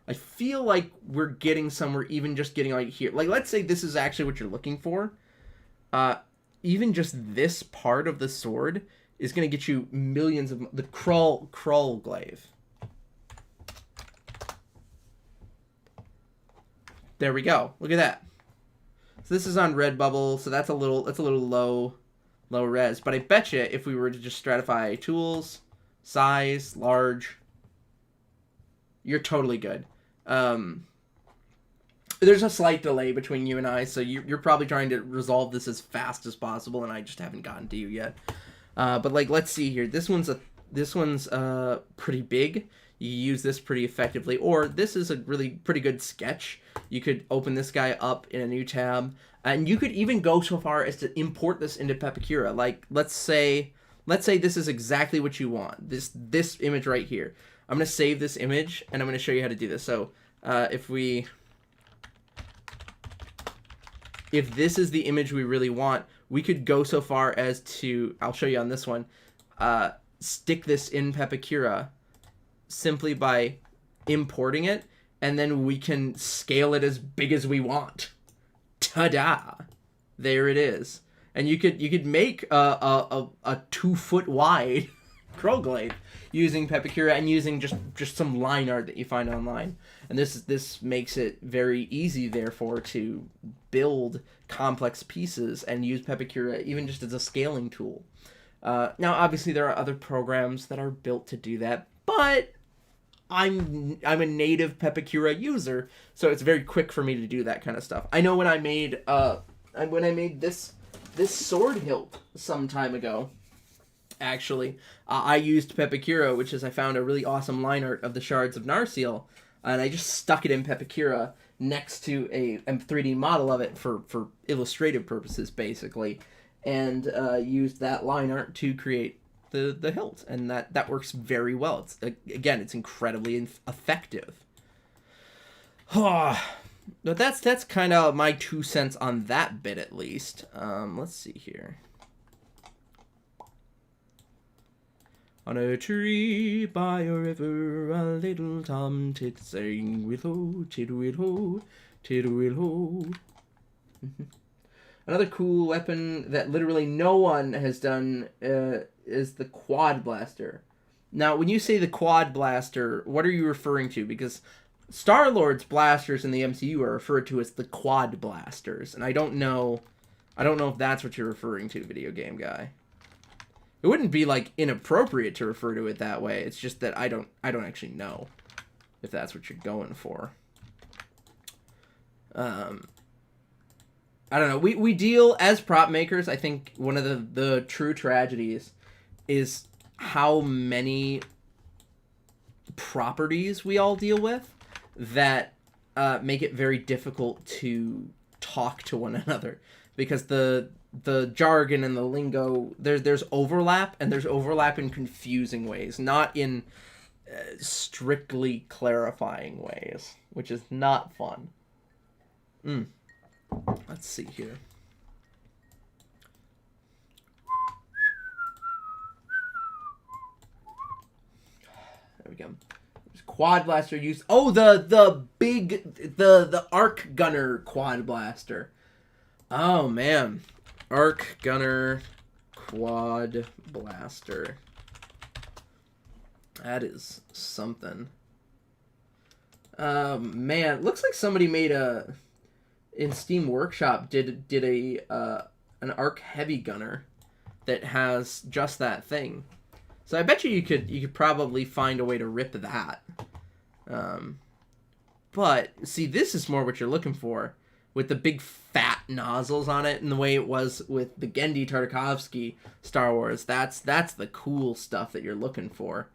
I feel like we're getting somewhere, even just getting like here. Like, let's say this is actually what you're looking for. Even just this part of the sword is going to get you millions of... The Krull Glaive. There we go. Look at that. So this is on Redbubble, so that's a little low res. But I bet you if we were to just stratify tools, size, large, you're totally good. There's a slight delay between you and I, so you're probably trying to resolve this as fast as possible, and I just haven't gotten to you yet. But like, let's see here. This one's pretty big. You use this pretty effectively, or this is a really pretty good sketch. You could open this guy up in a new tab, and you could even go so far as to import this into Pepekira. Like, let's say this is exactly what you want. This image right here. I'm gonna save this image, and I'm gonna show you how to do this. So, if this is the image we really want, we could go so far as to, I'll show you on this one, stick this in Pepekira simply by importing it, and then we can scale it as big as we want. Ta-da! There it is. And you could make a 2 foot wide Krull Glaive using Pepekira and using just some line art that you find online. And this makes it very easy, therefore, to build complex pieces and use Pepekira even just as a scaling tool. Now, obviously, there are other programs that are built to do that, but I'm a native Pepekura user, so it's very quick for me to do that kind of stuff. I know when I made this sword hilt some time ago, actually, I used Pepekira, which is I found a really awesome line art of the shards of Narsil, and I just stuck it in Pepekira next to a 3D model of it for illustrative purposes, basically, and used that line art to create the hilt, and that works very well. It's again, it's incredibly effective. But that's kind of my 2 cents on that bit, at least. Let's see here. On a tree by a river, a little tomtit sang, willow, tidwillow, tidwillow. Another cool weapon that literally no one has done is the Quad Blaster. Now, when you say the Quad Blaster, what are you referring to? Because Star-Lord's blasters in the MCU are referred to as the Quad Blasters, and I don't know if that's what you're referring to, video game guy. It wouldn't be like inappropriate to refer to it that way. It's just that I don't actually know if that's what you're going for. I don't know. We deal as prop makers. I think one of the true tragedies is how many properties we all deal with that make it very difficult to talk to one another, because the jargon and the lingo, there's overlap, and there's overlap in confusing ways, not in strictly clarifying ways, which is not fun. Let's see here. There we go. Quad blaster use. Oh, the big the arc gunner quad blaster. Oh man, arc gunner quad blaster. That is something. Man, looks like somebody made in Steam Workshop did a an arc heavy gunner that has just that thing. So I bet you could probably find a way to rip that. But see, this is more what you're looking for, with the big fat nozzles on it, and the way it was with the Genndy Tartakovsky Star Wars. That's the cool stuff that you're looking for.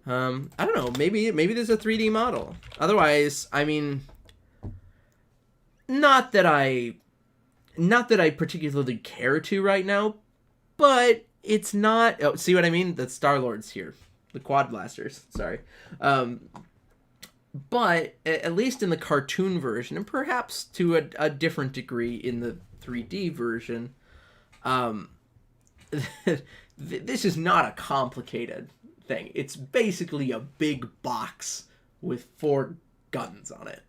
I don't know. Maybe there's a 3D model. Otherwise, I mean, not that I particularly care to right now, but it's not. Oh, see what I mean? The Star-Lords here, the quad blasters. Sorry, but at least in the cartoon version, and perhaps to a different degree in the 3D version, this is not a complicated thing. It's basically a big box with 4 guns on it.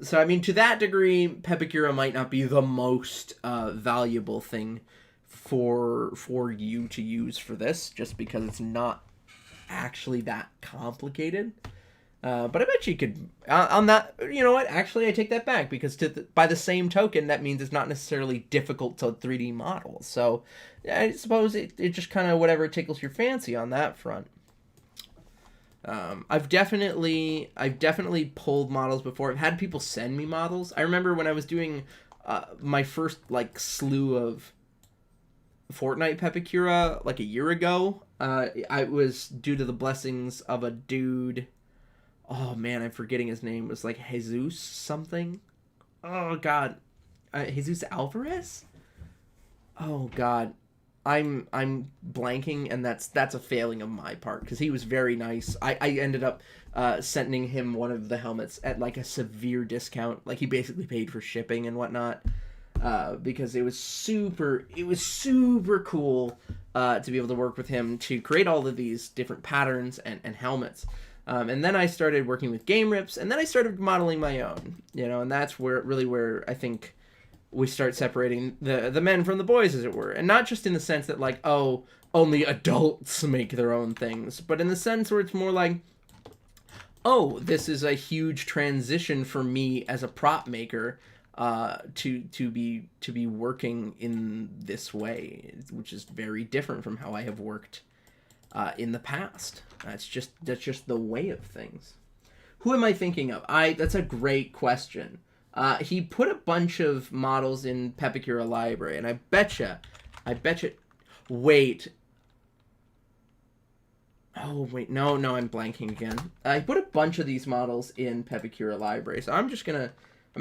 So I mean, to that degree, Pepekira might not be the most valuable thing for you to use for this, just because it's not actually that complicated. But I bet you could on that. You know what? Actually, I take that back, because by the same token, that means it's not necessarily difficult to 3D model. So I suppose it just kind of whatever tickles your fancy on that front. I've definitely pulled models before. I've had people send me models. I remember when I was doing my first slew of Fortnite Pepekura a year ago. I was due to the blessings of a dude. Oh man, I'm forgetting his name. It was Jesus something. Oh god, Jesus Alvarez. Oh god, I'm blanking, and that's a failing of my part, because he was very nice. I ended up sending him one of the helmets at a severe discount. He basically paid for shipping and whatnot, because it was super cool to be able to work with him to create all of these different patterns and helmets. And then I started working with game rips, and then I started modeling my own, and that's where I think we start separating the men from the boys, as it were. And not just in the sense that only adults make their own things, but in the sense where it's more this is a huge transition for me as a prop maker, to be working in this way, which is very different from how I have worked in the past. That's just the way of things. Who am I thinking of? That's a great question. He put a bunch of models in Pepekura library, and I betcha. Wait. Oh wait, no, I'm blanking again. I put a bunch of these models in Pepekura library, so I'm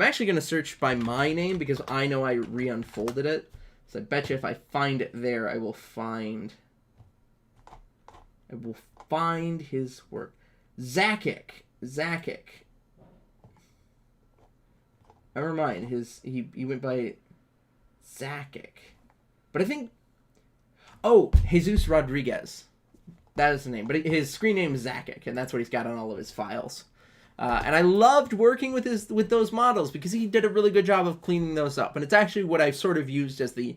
actually gonna search by my name, because I know I re-unfolded it. So I betcha if I find it there, I will find his work. Zakik. Never mind. He went by Zakik. But I think... Oh, Jesus Rodriguez. That is the name. But his screen name is Zakik, and that's what he's got on all of his files. And I loved working with those models, because he did a really good job of cleaning those up. And it's actually what I've sort of used as the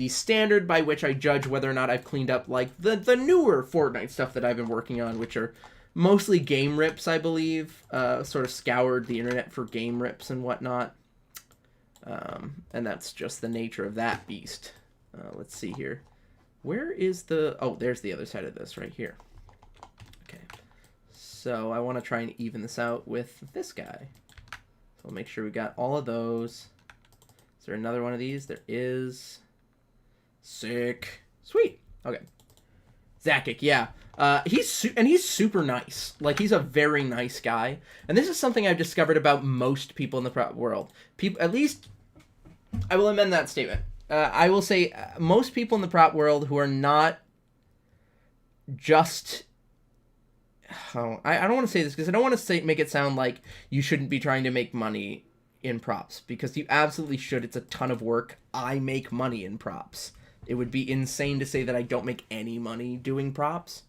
standard by which I judge whether or not I've cleaned up the newer Fortnite stuff that I've been working on, which are mostly game rips, I believe. Sort of scoured the internet for game rips and whatnot. And that's just the nature of that beast. Let's see here. Where is the... Oh, there's the other side of this right here. Okay. So I want to try and even this out with this guy. So we'll make sure we got all of those. Is there another one of these? There is. Sick. Sweet. Okay. Zakik, yeah. He's super nice. He's a very nice guy. And this is something I've discovered about most people in the prop world. At least, I will amend that statement. I will say most people in the prop world who are not just I don't want to say this because I don't want to make it sound like you shouldn't be trying to make money in props, because you absolutely should. It's a ton of work. I make money in props. It would be insane to say that I don't make any money doing props.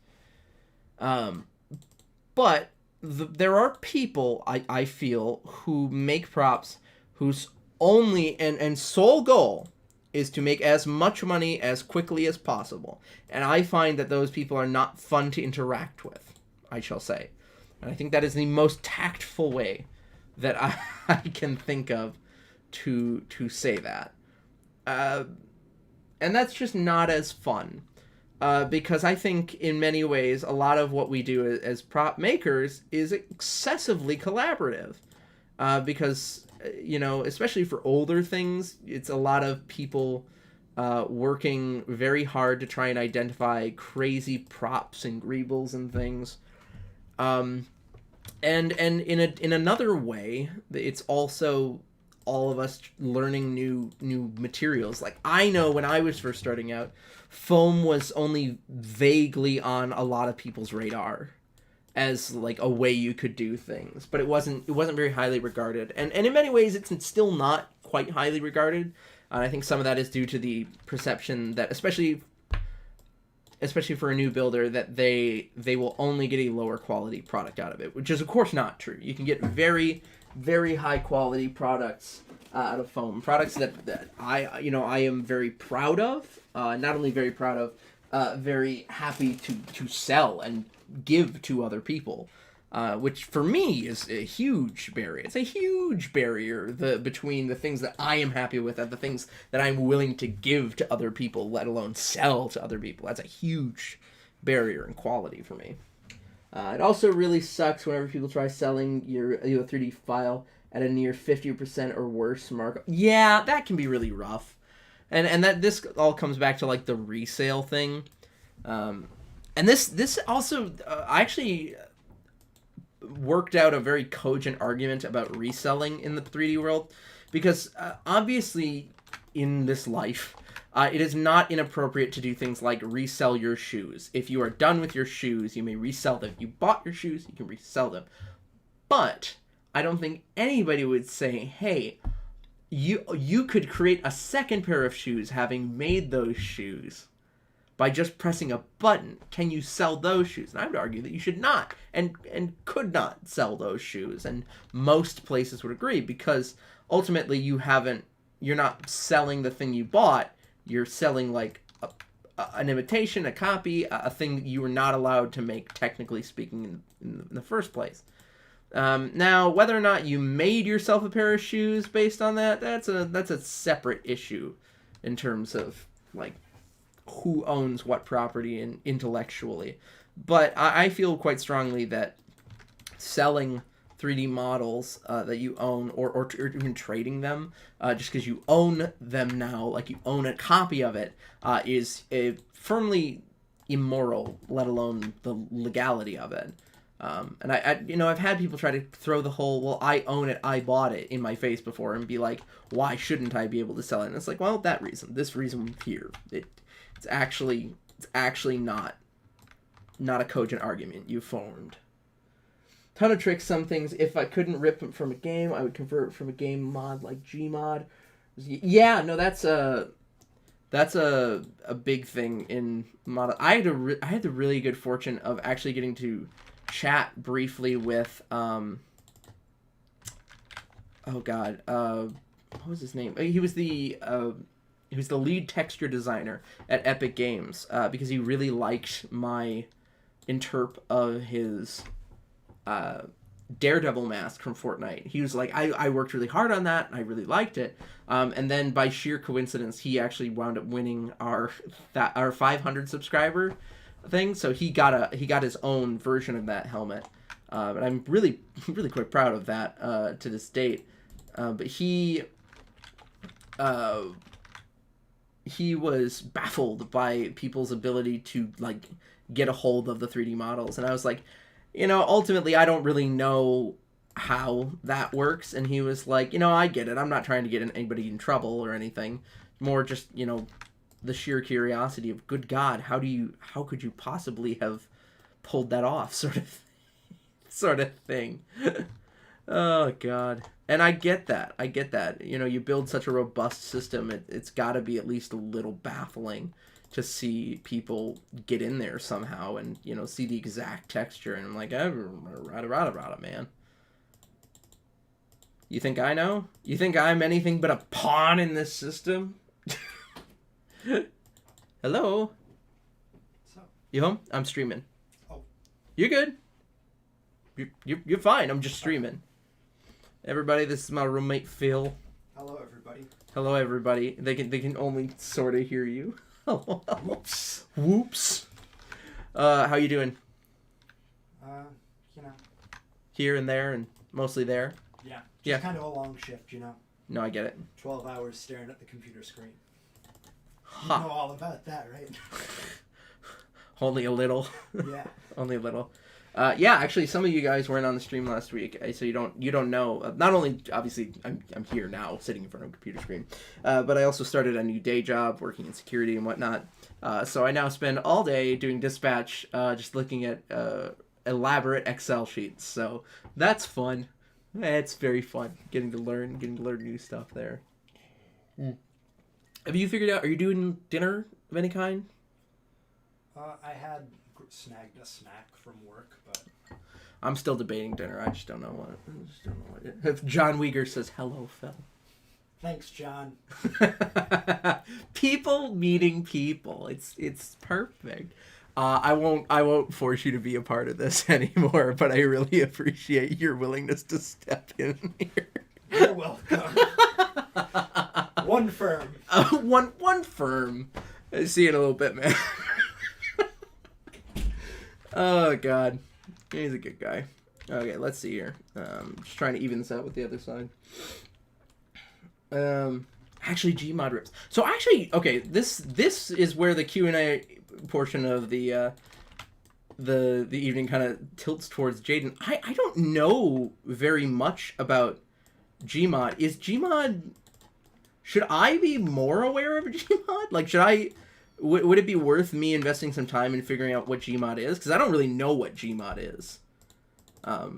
But there are people, I feel, who make props whose only and sole goal is to make as much money as quickly as possible. And I find that those people are not fun to interact with, I shall say. And I think that is the most tactful way that I can think of to say that. And that's just not as fun. Because I think in many ways a lot of what we do as prop makers is excessively collaborative. Because, especially for older things, it's a lot of people working very hard to try and identify crazy props and greebles and things. And in another way, it's also all of us learning new materials. Like, I know when I was first starting out, foam was only vaguely on a lot of people's radar as like a way you could do things, but it wasn't very highly regarded, and in many ways it's still not quite highly regarded. I think some of that is due to the perception that especially for a new builder, that they will only get a lower quality product out of it, which is of course not true. You can get very, very high quality products out of foam, products that I am very proud of, not only very proud of, very happy to sell and give to other people, which for me is a huge barrier. It's a huge barrier between the things that I am happy with and the things that I'm willing to give to other people, let alone sell to other people. That's a huge barrier in quality for me. It also really sucks whenever people try selling your 3D file at a near 50% or worse markup. Yeah, that can be really rough. And that this all comes back to like the resale thing. And this also I actually worked out a very cogent argument about reselling in the 3D world, because obviously in this life it is not inappropriate to do things like resell your shoes. If you are done with your shoes, you may resell them. You bought your shoes, you can resell them. But I don't think anybody would say, hey, you could create a second pair of shoes having made those shoes by just pressing a button. Can you sell those shoes? And I would argue that you should not and could not sell those shoes. And most places would agree, because ultimately you're not selling the thing you bought. You're selling like an imitation, a copy, a thing that you were not allowed to make, technically speaking, in the first place. Now, whether or not you made yourself a pair of shoes based on that, that's a separate issue in terms of like who owns what property and intellectually. But I feel quite strongly that selling 3D models that you own, or even trading them just because you own them now, like you own a copy of it, is firmly immoral, let alone the legality of it. And I've had people try to throw the whole, well, I own it, I bought it, in my face before, and be like, why shouldn't I be able to sell it? And it's like, well, this reason here, it's actually not a cogent argument you formed. Ton of tricks. Some things, if I couldn't rip them from a game, I would convert from a game mod like Gmod. Yeah, no, that's a big thing in mod. I had the really good fortune of actually getting to chat briefly with what was his name? He was the lead texture designer at Epic Games, because he really liked my interp of his Daredevil mask from Fortnite. He was like, I worked really hard on that, and I really liked it. And then by sheer coincidence, he actually wound up winning our 500 subscriber thing. So he got his own version of that helmet. And I'm really quite proud of that to this date. But he was baffled by people's ability to like get a hold of the 3D models, and I was like, ultimately I don't really know how that works. And he was like, I get it. I'm not trying to get anybody in trouble or anything. More just, the sheer curiosity of, good God, how could you possibly have pulled that off, sort of sort of thing. Oh God. And I get that. You know, you build such a robust system, it's got to be at least a little baffling to see people get in there somehow and, you know, see the exact texture. And I'm like, rada, man. You think I know? You think I'm anything but a pawn in this system? Hello? So, You home? I'm streaming. Oh. You're good. You're fine. I'm just streaming. Everybody, this is my roommate Phil. hello, everybody. Hello, everybody. They can only sort of hear you. Whoops. Whoops. How you doing? You know. Here and there, and mostly there. Yeah. Yeah. Kind of a long shift, you know. No, I get it. 12 hours staring at the computer screen. Huh. You know all about that, right? Only a little. Yeah. Only a little. Yeah, actually, some of you guys weren't on the stream last week, so you don't know. Not only, obviously, I'm here now, sitting in front of a computer screen, but I also started a new day job, working in security and whatnot. So I now spend all day doing dispatch, just looking at elaborate Excel sheets. So that's fun. It's very fun getting to learn new stuff there. Have you figured out? Are you doing dinner of any kind? I had snagged a snack from work, but I'm still debating dinner. I just don't know what. If John Uyghur says hello, Phil. thanks, John. People meeting people. It's perfect. I won't force you to be a part of this anymore, but I really appreciate your willingness to step in here. You're welcome. One firm. One firm. See you in a little bit, man. Oh God, he's a good guy. Okay, let's see here. Just trying to even this out with the other side. Actually, Gmod rips. So actually, okay, this is where the Q&A portion of the evening kind of tilts towards Jaden. I don't know very much about Gmod. Is Gmod? Should I be more aware of Gmod? Like, would it be worth me investing some time in figuring out what Gmod is? Because I don't really know what Gmod is.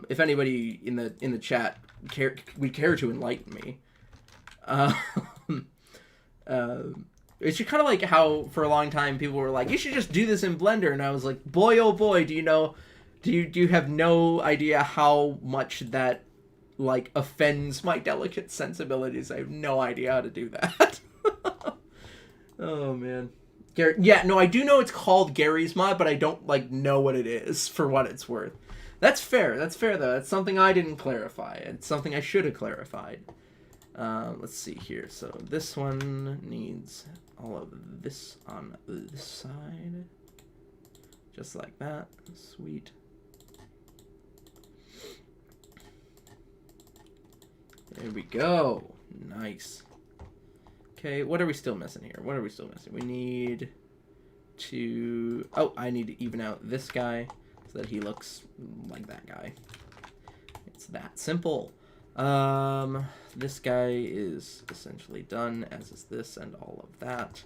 If anybody in the chat would care to enlighten me. It's kind of like how for a long time people were like, you should just do this in Blender, and I was like, boy oh boy, do you have no idea how much that like offends my delicate sensibilities. I have no idea how to do that. Oh man. Gary, yeah, no, I do know it's called Gary's Mod, but I don't know what it is for what it's worth. That's fair though. That's something I didn't clarify. It's something I should have clarified. Let's see here. So this one needs all of this on this side. Just like that. Sweet. There we go. Nice. Okay, what are we still missing here? We need to... Oh, I need to even out this guy so that he looks like that guy. It's that simple. This guy is essentially done, as is this and all of that.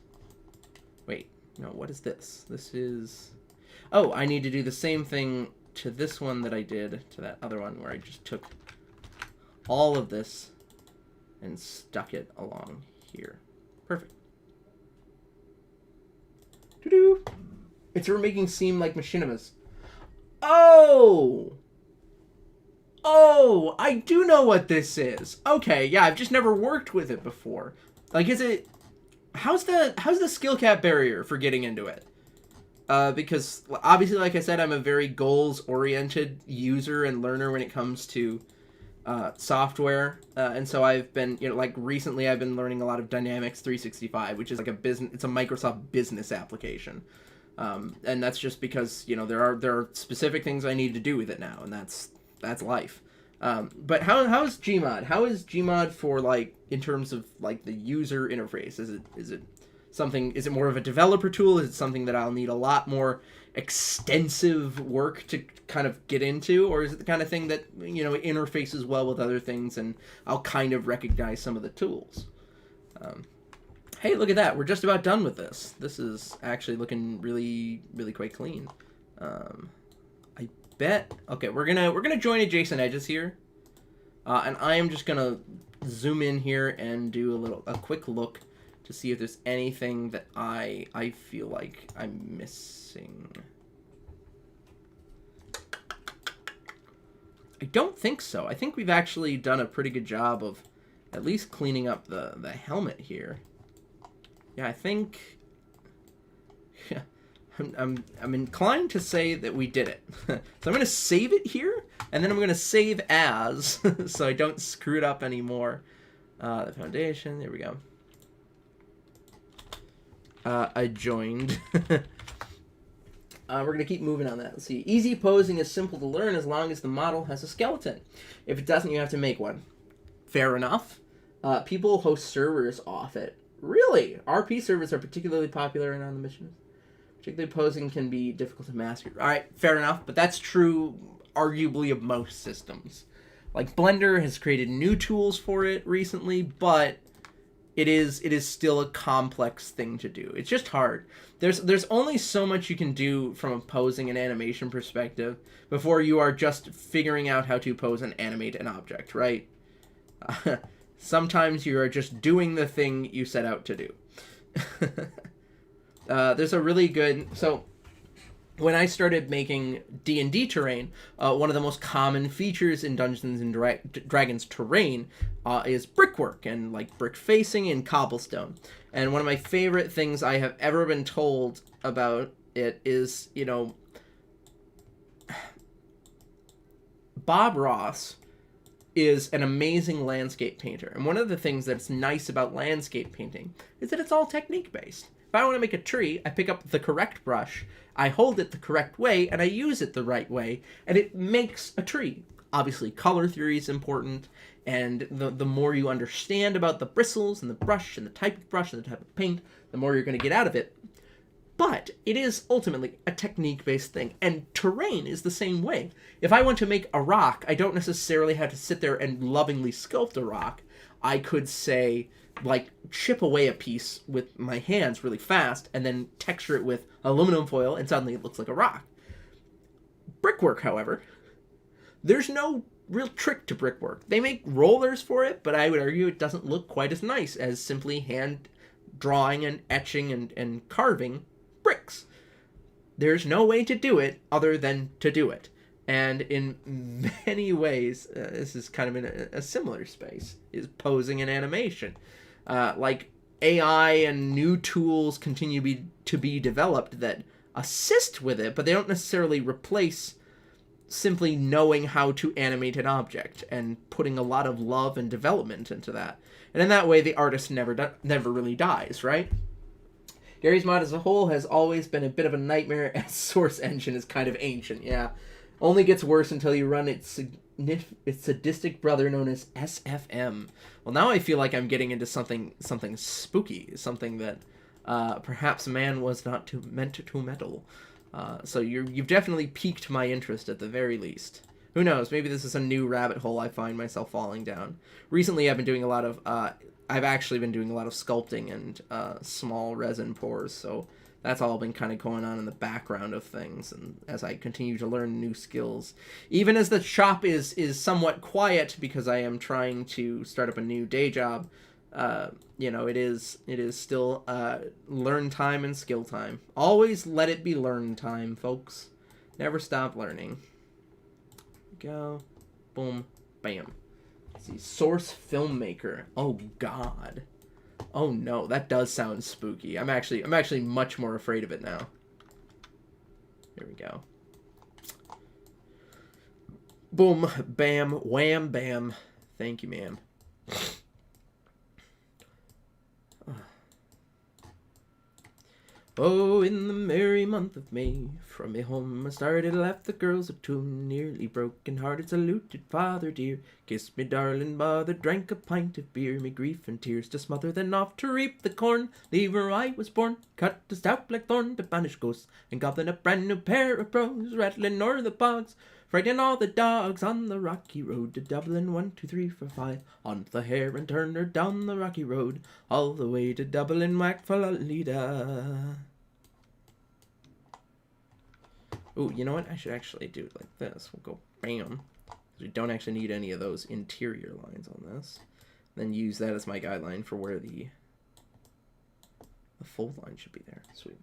Wait, no, what is this? This is... Oh, I need to do the same thing to this one that I did to that other one where I just took all of this and stuck it along here. Perfect. Doo-doo. It's her making seem like machinimas. Oh! Oh, I do know what this is. Okay, yeah, I've just never worked with it before. Like, is it... How's the skill cap barrier for getting into it? Because, obviously, like I said, I'm a very goals-oriented user and learner when it comes to software. And so I've been, recently I've been learning a lot of Dynamics 365, which is like it's a Microsoft business application. And that's just because, there are specific things I need to do with it now, and that's life. But how is Gmod? How is Gmod for in terms of the user interface? Is it more of a developer tool? Is it something that I'll need a lot more extensive work to kind of get into, or is it the kind of thing that it interfaces well with other things and I'll kind of recognize some of the tools? Hey, look at that! We're just about done with this. This is actually looking really, really quite clean. I bet. Okay, we're gonna join adjacent edges here, and I am just gonna zoom in here and do a quick look to see if there's anything that I feel like I'm missing. I don't think so. I think we've actually done a pretty good job of at least cleaning up the helmet here. Yeah, I think. Yeah, I'm inclined to say that we did it. So I'm gonna save it here, and then I'm gonna save as, so I don't screw it up anymore. The foundation. There we go. I joined. We're going to keep moving on that. Let's see. Easy posing is simple to learn as long as the model has a skeleton. If it doesn't, you have to make one. Fair enough. People host servers off it. Really? RP servers are particularly popular and on the missions. Particularly posing can be difficult to master. Alright, fair enough. But that's true, arguably, of most systems. Like, Blender has created new tools for it recently, but it is still a complex thing to do. It's just hard. There's only so much you can do from a posing and animation perspective before you are just figuring out how to pose and animate an object, right? Sometimes you are just doing the thing you set out to do. There's a really good... So, when I started making D&D terrain, one of the most common features in Dungeons and Dragons terrain is brickwork and like brick facing and cobblestone. And one of my favorite things I have ever been told about it is, you know, Bob Ross is an amazing landscape painter. And one of the things that's nice about landscape painting is that it's all technique based. If I want to make a tree, I pick up the correct brush, I hold it the correct way, and I use it the right way, and it makes a tree. Obviously, color theory is important, and the more you understand about the bristles and the brush and the type of brush and the type of paint, the more you're going to get out of it. But it is ultimately a technique-based thing, and terrain is the same way. If I want to make a rock, I don't necessarily have to sit there and lovingly sculpt a rock. I could say, like, chip away a piece with my hands really fast, and then texture it with aluminum foil, and suddenly it looks like a rock. Brickwork, however, there's no real trick to brickwork. They make rollers for it, but I would argue it doesn't look quite as nice as simply hand drawing and etching and carving bricks. There's no way to do it other than to do it. And in many ways, this is kind of in a similar space, is posing and animation. Like, AI and new tools continue to be developed that assist with it, but they don't necessarily replace simply knowing how to animate an object and putting a lot of love and development into that. And in that way, the artist never really dies, right? Gary's mod as a whole has always been a bit of a nightmare, as Source Engine is kind of ancient, yeah. Only gets worse until you run its sadistic brother known as SFM. Well, now I feel like I'm getting into something spooky, something that perhaps man was not meant to meddle. So you've definitely piqued my interest at the very least. Who knows? Maybe this is a new rabbit hole I find myself falling down. Recently, I've been doing a lot of sculpting and small resin pours. So that's all been kind of going on in the background of things, and as I continue to learn new skills, even as the shop is somewhat quiet because I am trying to start up a new day job. You know, it is still learn time and skill time. Always let it be learn time, folks. Never stop learning. Go, boom, bam. Let's see, Source Filmmaker. Oh God. Oh no, that does sound spooky. I'm actually much more afraid of it now. Here we go. Boom, bam, wham, bam. Thank you, ma'am. Oh, in the merry month of May, from me home I started, left the girls at home, nearly broken-hearted, saluted father dear, kissed me darling mother, drank a pint of beer, me grief and tears to smother, then off to reap the corn, leave where I was born, cut the stout black thorn to banish ghosts, and goblin a brand new pair of brogues, rattling o'er the bogs, frightening all the dogs on the rocky road to Dublin. 1, 2, 3, 4, 5. On the hare and turned her down the rocky road, all the way to Dublin. Whack fa la lida. Oh, you know what? I should actually do it like this. We'll go bam. We don't actually need any of those interior lines on this. Then use that as my guideline for where the fold line should be there. Sweet.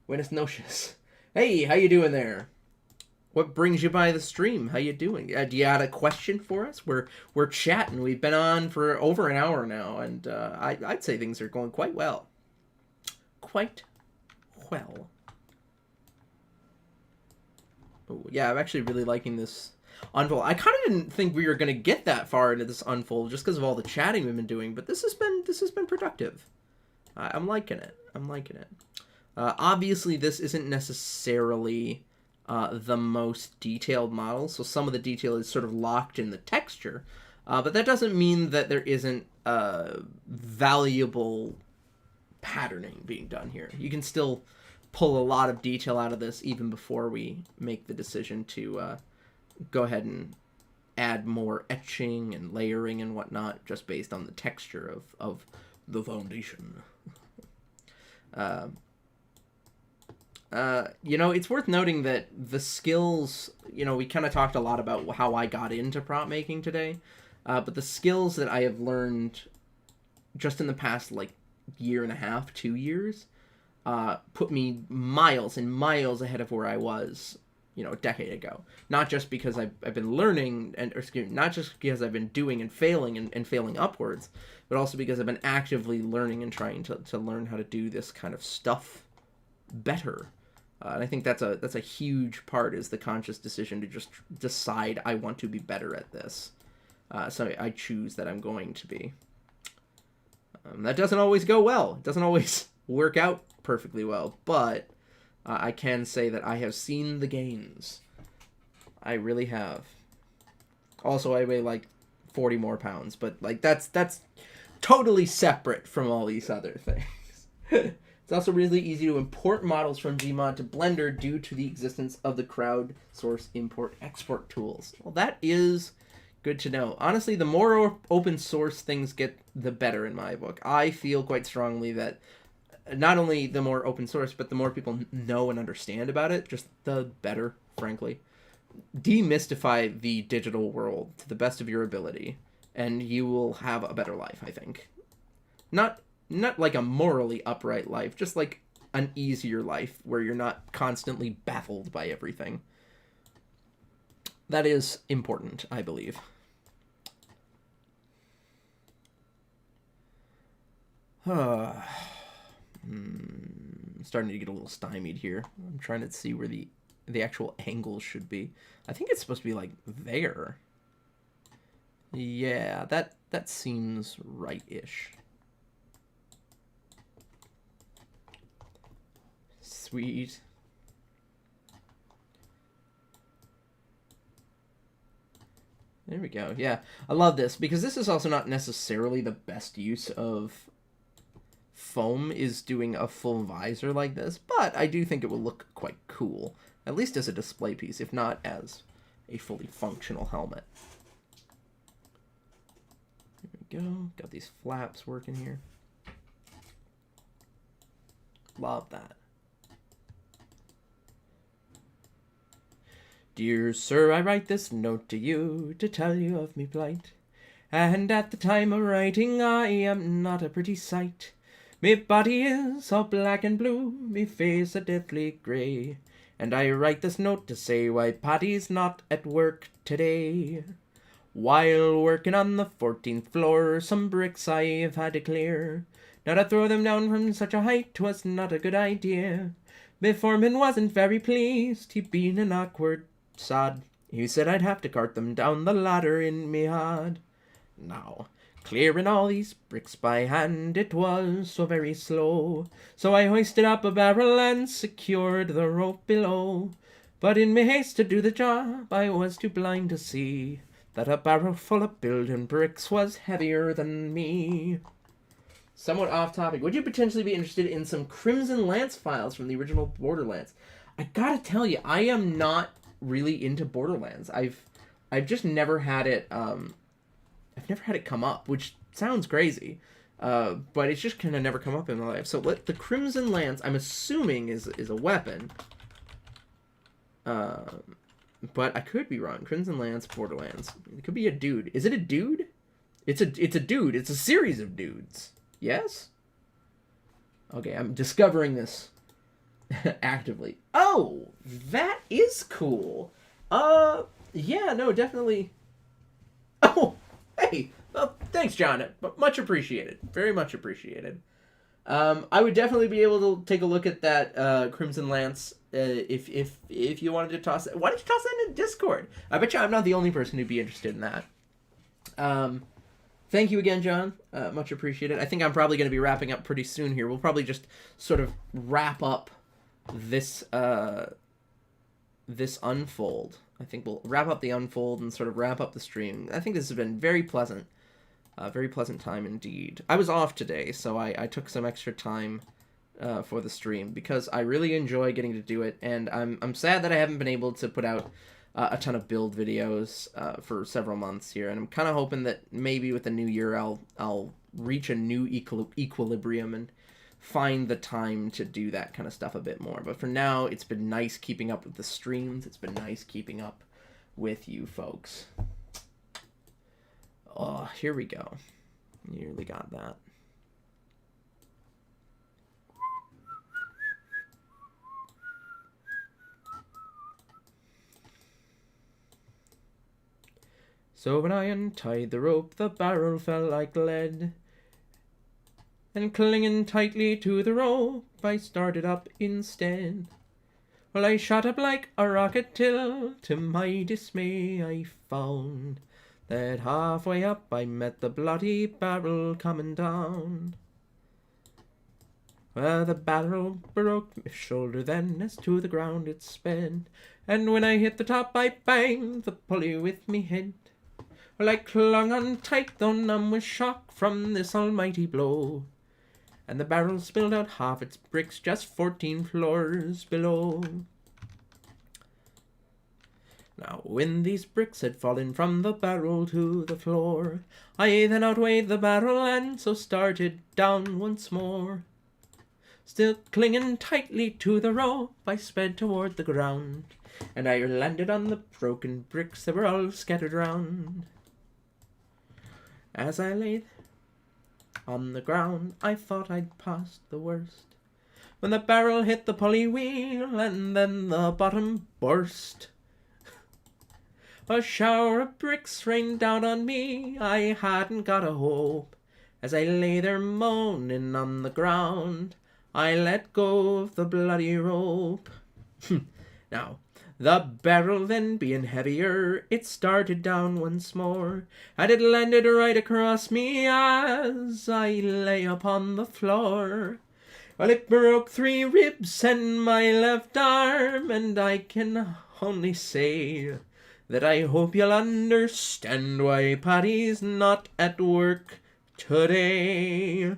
Buenas noches. Hey, how you doing there? What brings you by the stream? How you doing? Do you have a question for us? We're chatting. We've been on for over an hour now, and I'd say things are going quite well. Quite well. Oh, yeah, I'm actually really liking this unfold. I kind of didn't think we were going to get that far into this unfold just because of all the chatting we've been doing, but this has been productive. I'm liking it. I'm liking it. Obviously, this isn't necessarily the most detailed model, so some of the detail is sort of locked in the texture, but that doesn't mean that there isn't valuable patterning being done here. You can still pull a lot of detail out of this even before we make the decision to go ahead and add more etching and layering and whatnot just based on the texture of the foundation. You know, it's worth noting that the skills, you know, we kind of talked a lot about how I got into prop making today, but the skills that I have learned just in the past, like, year and a half, 2 years, put me miles and miles ahead of where I was, you know, a decade ago. Not just because I've been learning, not just because I've been doing and failing upwards, but also because I've been actively learning and trying to learn how to do this kind of stuff better. And I think that's a huge part, is the conscious decision to just decide I want to be better at this. So I choose that I'm going to be. That doesn't always go well. It doesn't always work out perfectly well, but I can say that I have seen the gains. I really have. Also, I weigh like 40 more pounds, but like that's totally separate from all these other things. It's also really easy to import models from Gmod to Blender due to the existence of the crowdsource import-export tools. Well, that is good to know. Honestly, the more open source things get, the better in my book. I feel quite strongly that not only the more open source, but the more people know and understand about it, just the better, frankly. Demystify the digital world to the best of your ability, and you will have a better life, I think. Not like a morally upright life, just like an easier life where you're not constantly baffled by everything. That is important, I believe. Starting to get a little stymied here. I'm trying to see where the actual angle should be. I think it's supposed to be like there. Yeah, that seems right-ish. Sweet. There we go. Yeah, I love this because this is also not necessarily the best use of foam, is doing a full visor like this, but I do think it will look quite cool, at least as a display piece, if not as a fully functional helmet. There we go. Got these flaps working here. Love that. Dear sir, I write this note to you to tell you of me plight. And at the time of writing I am not a pretty sight. Me body is all black and blue, me face a deathly grey. And I write this note to say why Paddy's not at work today. While working on the 14th floor, some bricks I've had to clear. Now to throw them down from such a height was not a good idea. Me foreman wasn't very pleased, he been an awkward sod. He said I'd have to cart them down the ladder in me hod. Now, clearing all these bricks by hand, it was so very slow. So I hoisted up a barrel and secured the rope below. But in me haste to do the job, I was too blind to see that a barrel full of building bricks was heavier than me. Somewhat off topic, would you potentially be interested in some Crimson Lance files from the original Borderlands? I gotta tell you, I am not really into Borderlands. I've just never had it, I've never had it come up, which sounds crazy, but it's just kind of never come up in my life. So the Crimson Lance, I'm assuming, is a weapon. But I could be wrong. Crimson Lance, Borderlands. It could be a dude. Is it a dude? It's a dude. It's a series of dudes. Yes? Okay, I'm discovering this actively. Oh, that is cool. Yeah, no, definitely. Oh, hey. Well, thanks, John. Much appreciated. Very much appreciated. I would definitely be able to take a look at that Crimson Lance if you wanted to toss it. Why don't you toss that in Discord? I bet you I'm not the only person who'd be interested in that. Thank you again, John. Much appreciated. I think I'm probably going to be wrapping up pretty soon here. We'll probably just sort of wrap up this this unfold. I think we'll wrap up the unfold and sort of wrap up the stream. I think this has been very pleasant. Very pleasant time indeed. I was off today, so I took some extra time for the stream because I really enjoy getting to do it, and I'm sad that I haven't been able to put out a ton of build videos for several months here, and I'm kind of hoping that maybe with the new year I'll reach a new equilibrium and find the time to do that kind of stuff a bit more. But for now, it's been nice keeping up with the streams. It's been nice keeping up with you folks. Oh, here we go. Nearly got that. So when I untied the rope, the barrel fell like lead. And clinging tightly to the rope, I started up instead. Well, I shot up like a rocket till, to my dismay, I found that halfway up I met the bloody barrel coming down. Well, the barrel broke my shoulder then, as to the ground it sped, and when I hit the top I banged the pulley with me head. Well, I clung on tight, though numb with shock from this almighty blow, and the barrel spilled out half its bricks just 14 floors below. Now, when these bricks had fallen from the barrel to the floor, I then outweighed the barrel and so started down once more. Still clinging tightly to the rope, I sped toward the ground, and I landed on the broken bricks that were all scattered round. As I lay on the ground, I thought I'd passed the worst, when the barrel hit the pulley wheel, and then the bottom burst. A shower of bricks rained down on me, I hadn't got a hope. As I lay there moaning on the ground, I let go of the bloody rope. Now, the barrel then being heavier, it started down once more, and it landed right across me as I lay upon the floor. Well, it broke 3 ribs and my left arm, and I can only say that I hope you'll understand why Patty's not at work today.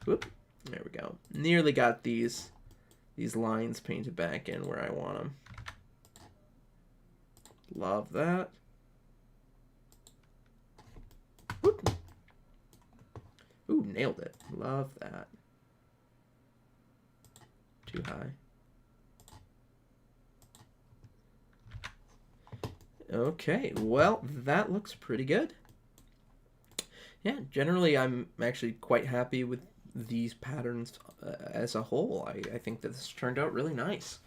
Whoop. There we go. Nearly got these lines painted back in where I want them. Love that. Whoop. Ooh, nailed it. Love that. Too high. Okay, well, that looks pretty good. Yeah, generally I'm actually quite happy with these patterns as a whole. I think that this turned out really nice,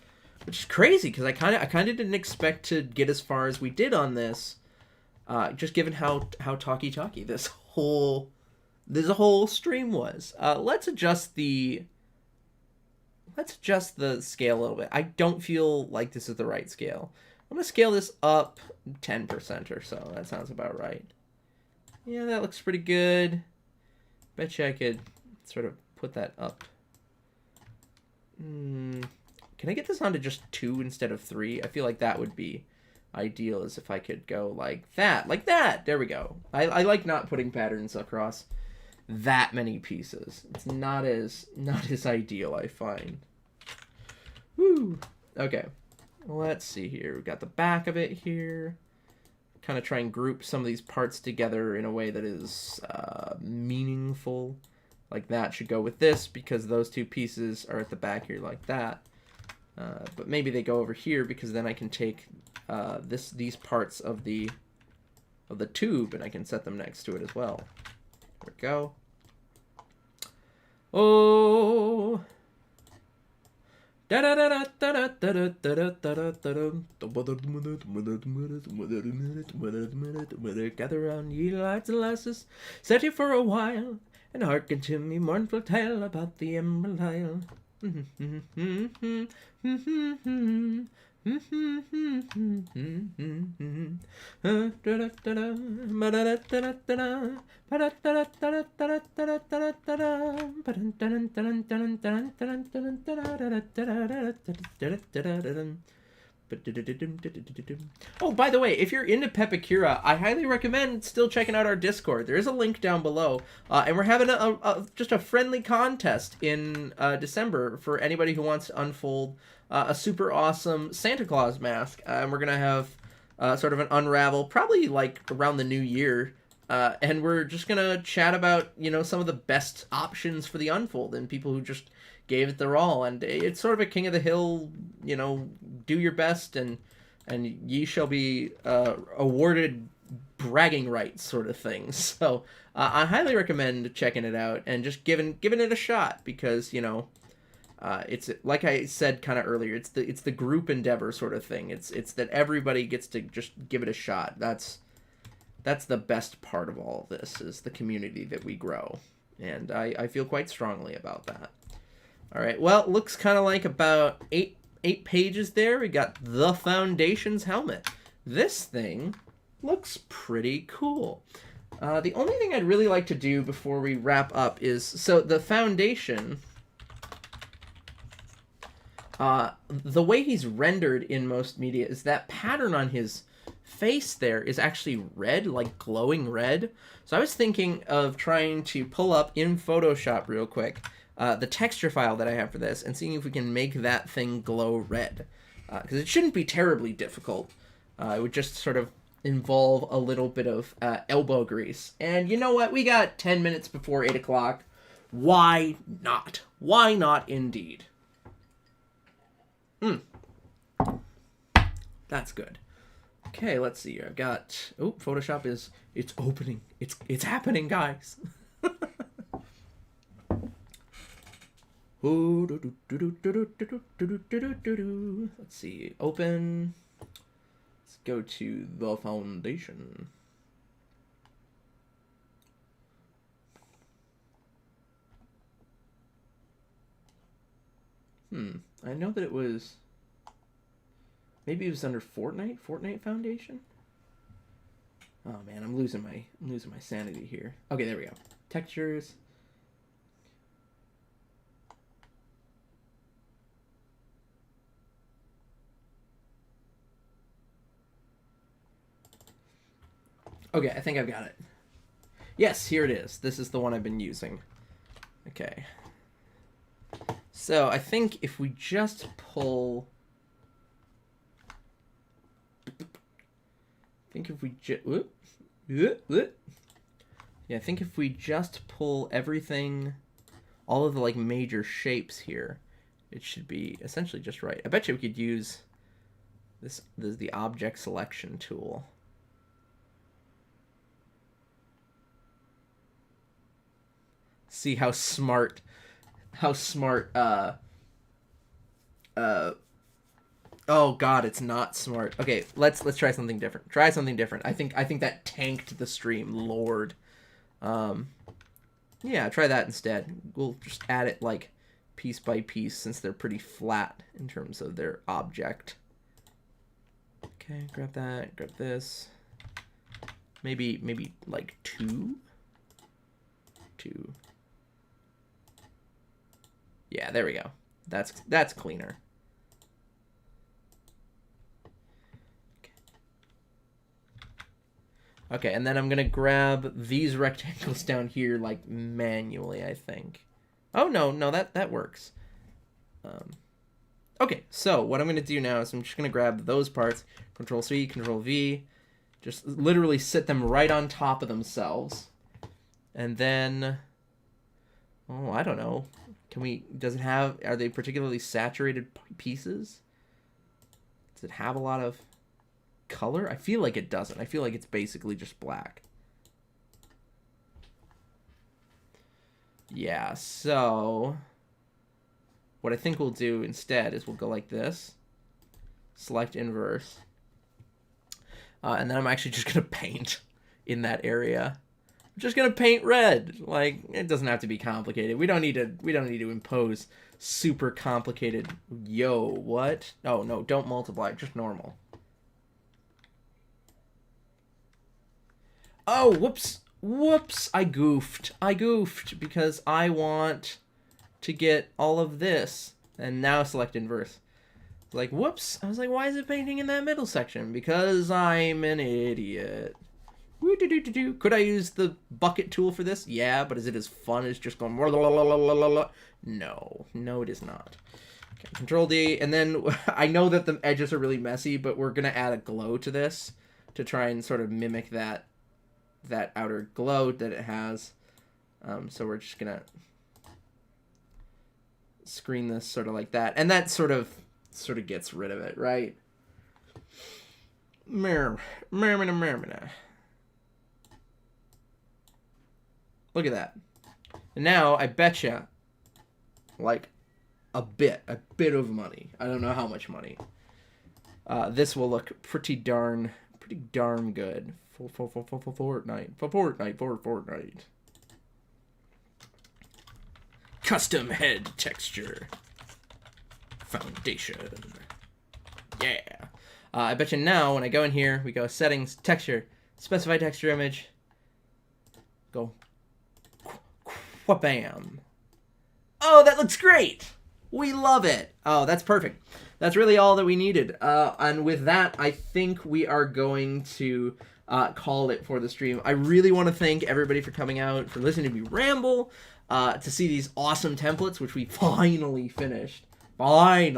which is crazy because I kind of didn't expect to get as far as we did on this, just given how talky this whole stream was. Let's adjust the scale a little bit. I don't feel like this is the right scale. I'm gonna scale this up 10% or so. That sounds about right. Yeah, that looks pretty good. Bet you I could sort of put that up. Can I get this onto just 2 instead of 3? I feel like that would be ideal, as if I could go like that. Like that! There we go. I like not putting patterns across that many pieces. It's not as ideal, I find. Woo! Okay. Let's see here. We've got the back of it here. Kind of try and group some of these parts together in a way that is meaningful. Like that should go with this because those 2 pieces are at the back here like that. But maybe they go over here because then I can take these parts of the tube and I can set them next to it as well. There we go. Oh. Gather round, ye lads and lasses, set you for a while, and hearken to me mournful tale about the Emerald Isle. Oh, by the way, if you're into Pepekira, I highly recommend still checking out our Discord. There is a link down below, and we're having just a friendly contest in December for anybody who wants to unfold a super awesome Santa Claus mask, and we're gonna have sort of an unravel, probably like around the new year, and we're just gonna chat about some of the best options for the unfold and people who just gave it their all. And it's sort of a King of the Hill, do your best and ye shall be awarded bragging rights sort of thing. So I highly recommend checking it out and just giving it a shot, because it's like I said kind of earlier, it's the group endeavor sort of thing. It's that everybody gets to just give it a shot. That's the best part of all of this, is the community that we grow, and I feel quite strongly about that. All right, well, it looks kind of like about eight pages there. We got the Foundation's helmet. This thing looks pretty cool. The only thing I'd really like to do before we wrap up is, so the Foundation, the way he's rendered in most media is that pattern on his face there is actually red, like glowing red. So I was thinking of trying to pull up in Photoshop real quick the texture file that I have for this and seeing if we can make that thing glow red. Because it shouldn't be terribly difficult. It would just sort of involve a little bit of elbow grease. And you know what? We got 10 minutes before 8 o'clock. Why not? Why not indeed? That's good. Okay, let's see here. I've got... Oh, Photoshop is... It's opening. It's happening, guys. Let's see. Open. Let's go to the Foundation. I know that it was... Maybe it was under Fortnite? Fortnite Foundation? Oh man, I'm losing my sanity here. Okay, there we go. Textures. Okay, I think I've got it. Yes, here it is. This is the one I've been using. Okay. So I think if we just pull... I think if we just pull everything, all of the like major shapes here, it should be essentially just right. I bet you we could use this is the object selection tool. See how smart oh god, it's not smart. Okay, let's try something different. Try something different. I think that tanked the stream, Lord. Yeah, try that instead. We'll just add it like piece by piece since they're pretty flat in terms of their object. Okay, grab that, grab this. Maybe like two. Yeah, there we go. That's cleaner. Okay, and then I'm gonna grab these rectangles down here like manually, I think. Oh no, that works. Okay, so what I'm gonna do now is I'm just gonna grab those parts, Control C, Control V, just literally sit them right on top of themselves, and then, oh, I don't know, Does it have, are they particularly saturated pieces? Does it have a lot of color? I feel like it doesn't. I feel like it's basically just black. Yeah, so what I think we'll do instead is we'll go like this. Select inverse. And then I'm actually just going to paint in that area. I'm just going to paint red. Like, it doesn't have to be complicated. We don't need to impose super complicated. Yo, what? Oh, no, don't multiply, just normal. Oh, whoops. Whoops, I goofed because I want to get all of this. And now select inverse. Like, whoops. I was like, why is it painting in that middle section? Because I'm an idiot. Woo-doo-doo-doo-doo. Could I use the bucket tool for this? Yeah, but is it as fun as just going... No. No, it is not. Okay, Control D. And then I know that the edges are really messy, but we're going to add a glow to this to try and sort of mimic that outer glow that it has. So we're just going to screen this sort of like that. And that sort of gets rid of it, right? Look at that. And now I betcha like a bit of money. I don't know how much money. This will look pretty darn good for Fortnite. Custom head texture. Foundation. Yeah. I bet you now when I go in here, we go settings, texture, specify texture image. Go. Bam. Oh, that looks great. We love it. Oh, that's perfect. That's really all that we needed. And with that, I think we are going to call it for the stream. I really want to thank everybody for coming out, for listening to me ramble, to see these awesome templates, which we finally finished. And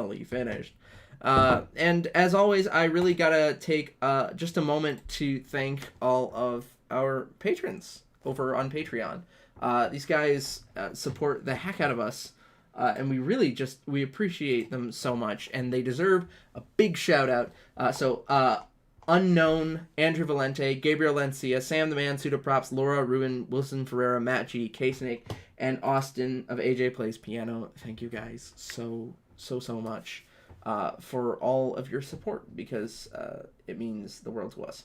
as always, I really gotta take just a moment to thank all of our patrons over on Patreon. These guys support the heck out of us, and we appreciate them so much, and they deserve a big shout out. Unknown, Andrew Valente, Gabriel Lencia, Sam the Man, Pseudoprops, Laura, Ruben, Wilson Ferreira, Matt G, K-Snake, and Austin of AJ Plays Piano. Thank you guys so much for all of your support, because it means the world to us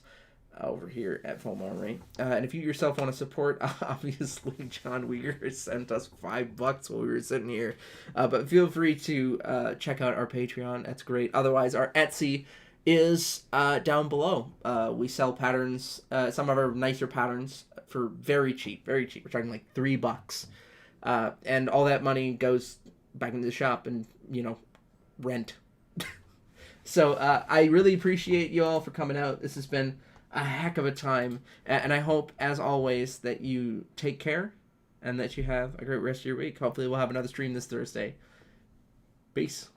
over here at foamarmory. And if you yourself want to support, obviously John Uyghur sent us $5 while we were sitting here. But feel free to check out our Patreon. That's great. Otherwise, our Etsy is down below. We sell patterns, some of our nicer patterns, for very cheap. We're talking like $3. And all that money goes back into the shop and, rent. So I really appreciate you all for coming out. This has been a heck of a time. And I hope, as always, that you take care and that you have a great rest of your week. Hopefully we'll have another stream this Thursday. Peace.